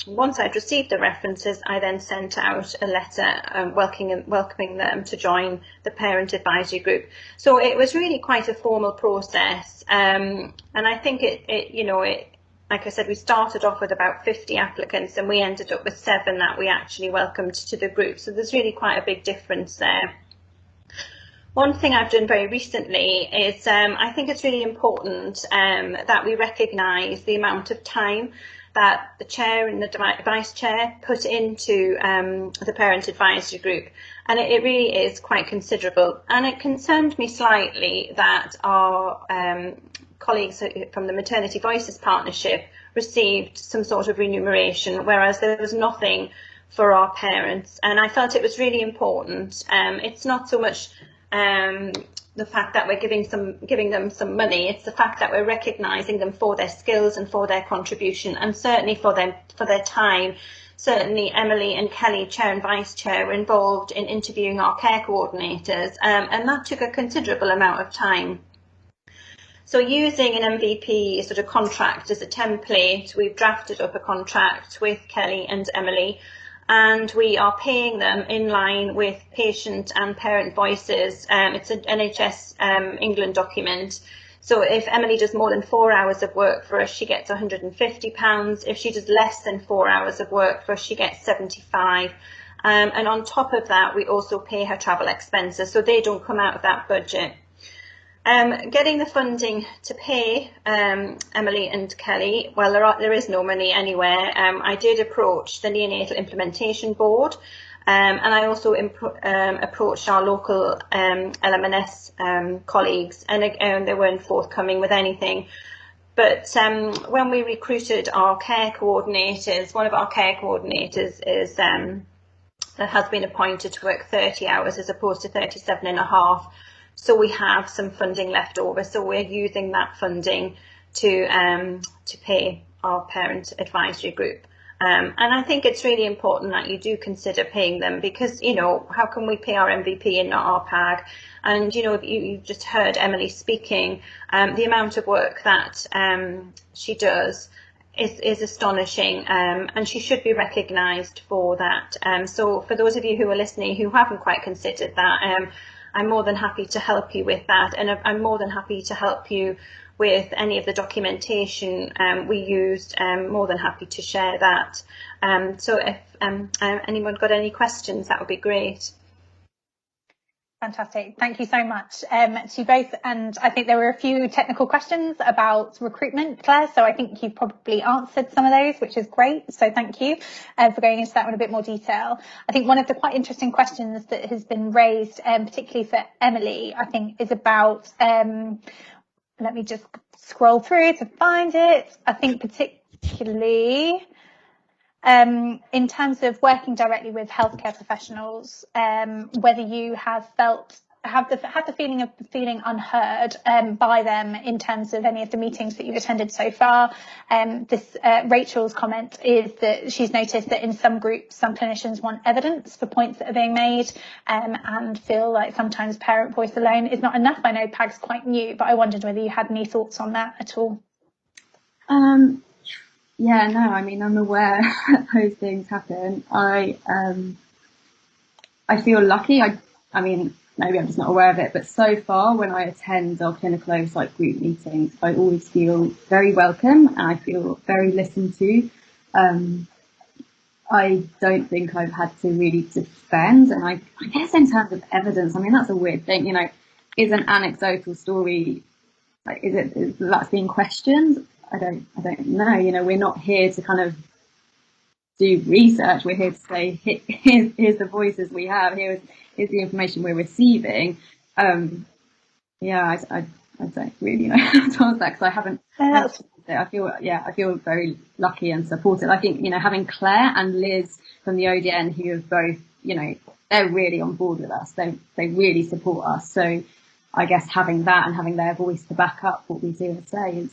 Once I'd received the references, I then sent out a letter welcoming them to join the Parent Advisory Group. So it was really quite a formal process, and I think it like I said, we started off with about 50 applicants and we ended up with 7 that we actually welcomed to the group. So there's really quite a big difference there. One thing I've done very recently is I think it's really important that we recognise the amount of time that the chair and the vice chair put into the Parent Advisory Group. And it really is quite considerable. And it concerned me slightly that our colleagues from the Maternity Voices Partnership received some sort of remuneration, whereas there was nothing for our parents. And I felt it was really important. It's not so much the fact that we're giving them some money, it's the fact that we're recognising them for their skills and for their contribution, and certainly for their time. Certainly Emily and Kelly, chair and vice chair, were involved in interviewing our care coordinators, and that took a considerable amount of time. So using an MVP sort of contract as a template, we've drafted up a contract with Kelly and Emily, and we are paying them in line with patient and parent voices. It's an NHS England document. So if Emily does more than 4 hours of work for us, she gets £150. If she does less than 4 hours of work for us, she gets £75. And on top of that, we also pay her travel expenses, so they don't come out of that budget. Getting the funding to pay Emily and Kelly, well, there is no money anywhere. I did approach the Neonatal Implementation Board, and I also approached our local LMNS colleagues, and they weren't forthcoming with anything. But when we recruited our care coordinators, one of our care coordinators has been appointed to work 30 hours as opposed to 37 and a half. So we have some funding left over, so we're using that funding to pay our Parent Advisory Group. And I think it's really important that you do consider paying them, because, how can we pay our MVP and not our PAG? And, you just heard Emily speaking, the amount of work that she does is astonishing, and she should be recognised for that. So for those of you who are listening who haven't quite considered that, I'm more than happy to help you with that, and I'm more than happy to help you with any of the documentation we used. More than happy to share that. So if anyone got any questions, that would be great. Fantastic. Thank you so much to you both. And I think there were a few technical questions about recruitment, Claire. So I think you probably answered some of those, which is great. So thank you for going into that in a bit more detail. I think one of the quite interesting questions that has been raised, particularly for Emily, I think is about, let me just scroll through to find it. I think particularly in terms of working directly with healthcare professionals, whether you have the feeling of feeling unheard by them in terms of any of the meetings that you've attended so far. Rachel's comment is that she's noticed that in some groups, some clinicians want evidence for points that are being made and feel like sometimes parent voice alone is not enough. I know PAG's quite new, but I wondered whether you had any thoughts on that at all. Yeah, no, I mean, I'm aware that those things happen. I feel lucky. I mean, maybe I'm just not aware of it, but so far when I attend our clinical oversight group meetings, I always feel very welcome and I feel very listened to. I don't think I've had to really defend, and I guess in terms of evidence, I mean, that's a weird thing, you know, is an anecdotal story, like, is that's being questioned? I don't know, you know, we're not here to kind of do research, we're here to say, here's the voices we have, here's the information we're receiving. Yeah, I don't really know how to answer that because I haven't. I feel very lucky and supported. I think, you know, having Claire and Liz from the ODN who have both, you know, they're really on board with us. They really support us. So I guess having that and having their voice to back up what we do and say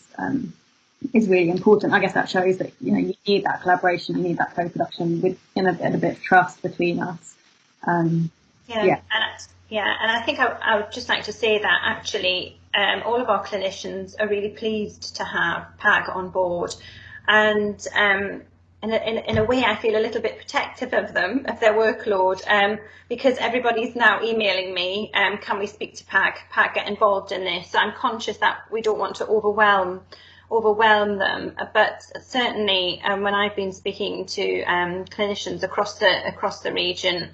is really important. I guess that shows that, you know, you need that collaboration, you need that co-production with, you know, a bit of trust between us. And I think I would just like to say that actually all of our clinicians are really pleased to have PAG on board, and in a way I feel a little bit protective of them, of their workload, because everybody's now emailing me, can we speak to PAG, get involved in this. So I'm conscious that we don't want to overwhelm them, but certainly when I've been speaking to clinicians across the region,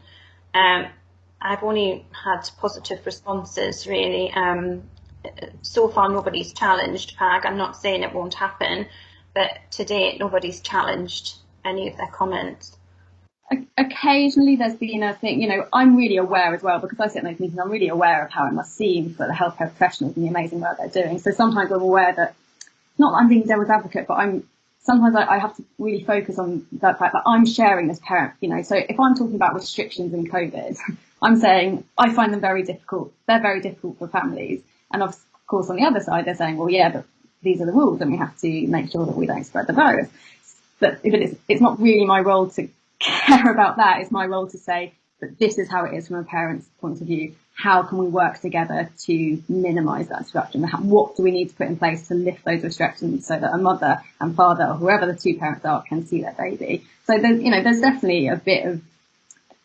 I've only had positive responses really. So far nobody's challenged PAG. I'm not saying it won't happen, but to date nobody's challenged any of their comments. Occasionally there's been a thing, you know, I'm really aware as well, because I sit in those meetings, I'm really aware of how it must seem for the healthcare professionals and the amazing work they're doing. So sometimes I'm aware that, not that I'm being devil's advocate, but sometimes I have to really focus on that fact that I'm sharing this parent, you know. So if I'm talking about restrictions in COVID, I'm saying I find them very difficult. They're very difficult for families. And of course, on the other side, they're saying, well, yeah, but these are the rules and we have to make sure that we don't spread the virus. But it's not really my role to care about that. It's my role to say that this is how it is from a parent's point of view. How can we work together to minimise that disruption? What do we need to put in place to lift those restrictions so that a mother and father, or whoever the two parents are, can see their baby? So there's definitely a bit of,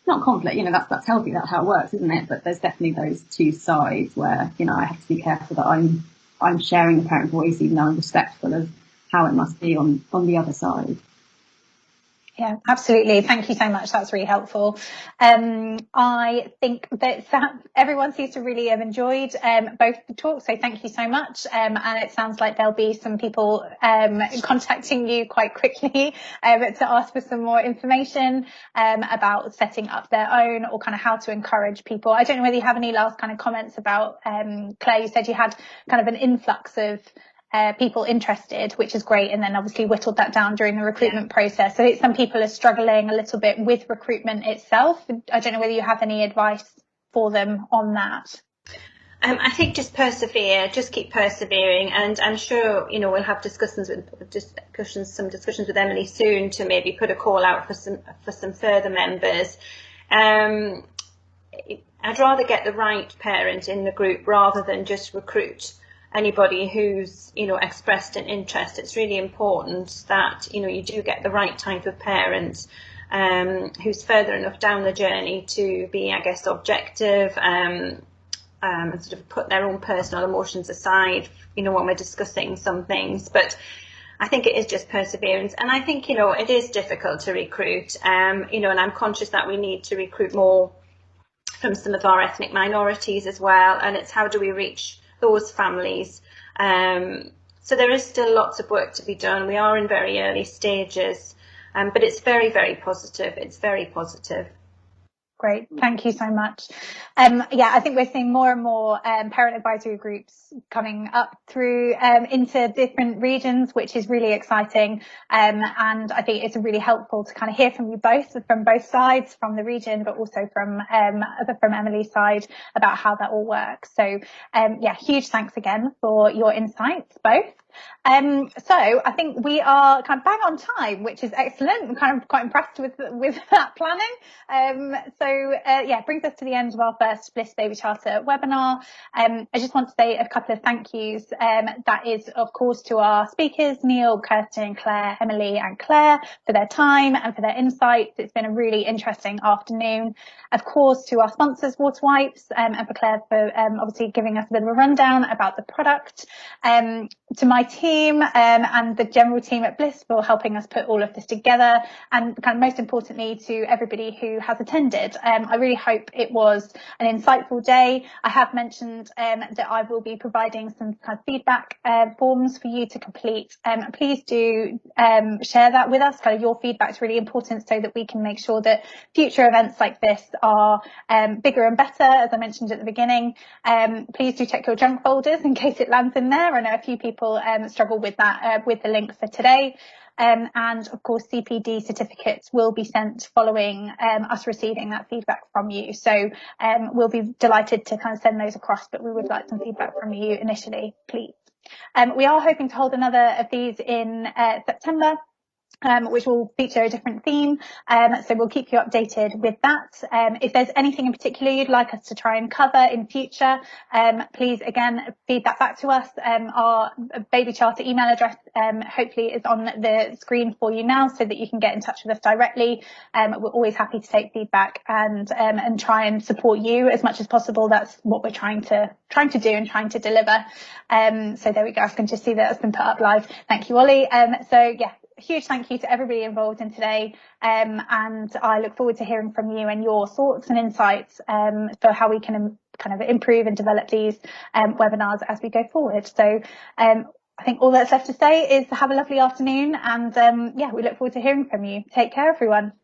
not conflict, you know, that's healthy, that's how it works, isn't it? But there's definitely those two sides where, you know, I have to be careful that I'm sharing the parent voice, even though I'm respectful of how it must be on the other side. Yeah, absolutely. Thank you so much. That's really helpful. I think that everyone seems to really have enjoyed both the talks, so thank you so much. And it sounds like there'll be some people contacting you quite quickly to ask for some more information about setting up their own, or kind of how to encourage people. I don't know whether you have any last kind of comments about, Claire, you said you had kind of an influx of people interested, which is great, and then obviously whittled that down during the recruitment process. So some people are struggling a little bit with recruitment itself. I don't know whether you have any advice for them on that. I think just persevere, just keep persevering, and I'm sure, you know, we'll have discussions with Emily soon to maybe put a call out for some further members. I'd rather get the right parent in the group rather than just recruit anybody who's, you know, expressed an interest. It's really important that, you know, you do get the right type of parent who's further enough down the journey to be, I guess, objective and sort of put their own personal emotions aside, you know, when we're discussing some things. But I think it is just perseverance, and I think, you know, it is difficult to recruit, you know, and I'm conscious that we need to recruit more from some of our ethnic minorities as well, and it's how do we reach those families. So there is still lots of work to be done. We are in very early stages, but it's very, very positive. It's very positive. Great, thank you so much. Yeah, I think we're seeing more and more parent advisory groups coming up through into different regions, which is really exciting. And I think it's really helpful to kind of hear from you both, from both sides, from the region, but also from Emily's side about how that all works. So yeah, huge thanks again for your insights, both. So I think we are kind of bang on time, which is excellent. I'm kind of quite impressed with that planning. Yeah, brings us to the end of our first Bliss Baby Charter webinar. I just want to say a couple of thank yous. That is, of course, to our speakers, Neil, Kirsten, Claire, Emily and Claire, for their time and for their insights. It's been a really interesting afternoon. Of course, to our sponsors, Water Wipes, and for Claire for obviously giving us a bit of a rundown about the product. To my team and the general team at Bliss for helping us put all of this together, and kind of most importantly to everybody who has attended. I really hope it was an insightful day. I have mentioned that I will be providing some kind of feedback forms for you to complete. Please do share that with us. Kind of your feedback is really important so that we can make sure that future events like this are bigger and better, as I mentioned at the beginning. Please do check your junk folders in case it lands in there. I know a few people struggle with that with the link for today. And of course, CPD certificates will be sent following us receiving that feedback from you. So we'll be delighted to kind of send those across, but we would like some feedback from you initially, please. We are hoping to hold another of these in September. Which will feature a different theme. So we'll keep you updated with that. If there's anything in particular you'd like us to try and cover in future, please again feed that back to us. Our Baby Charter email address hopefully is on the screen for you now so that you can get in touch with us directly. We're always happy to take feedback and try and support you as much as possible. That's what we're trying to do and trying to deliver. So there we go. I can just see that it's been put up live. Thank you, Ollie. So yeah. Huge thank you to everybody involved in today, and I look forward to hearing from you and your thoughts and insights for how we can kind of improve and develop these webinars as we go forward. So I think all that's left to say is have a lovely afternoon, and yeah, we look forward to hearing from you. Take care, everyone.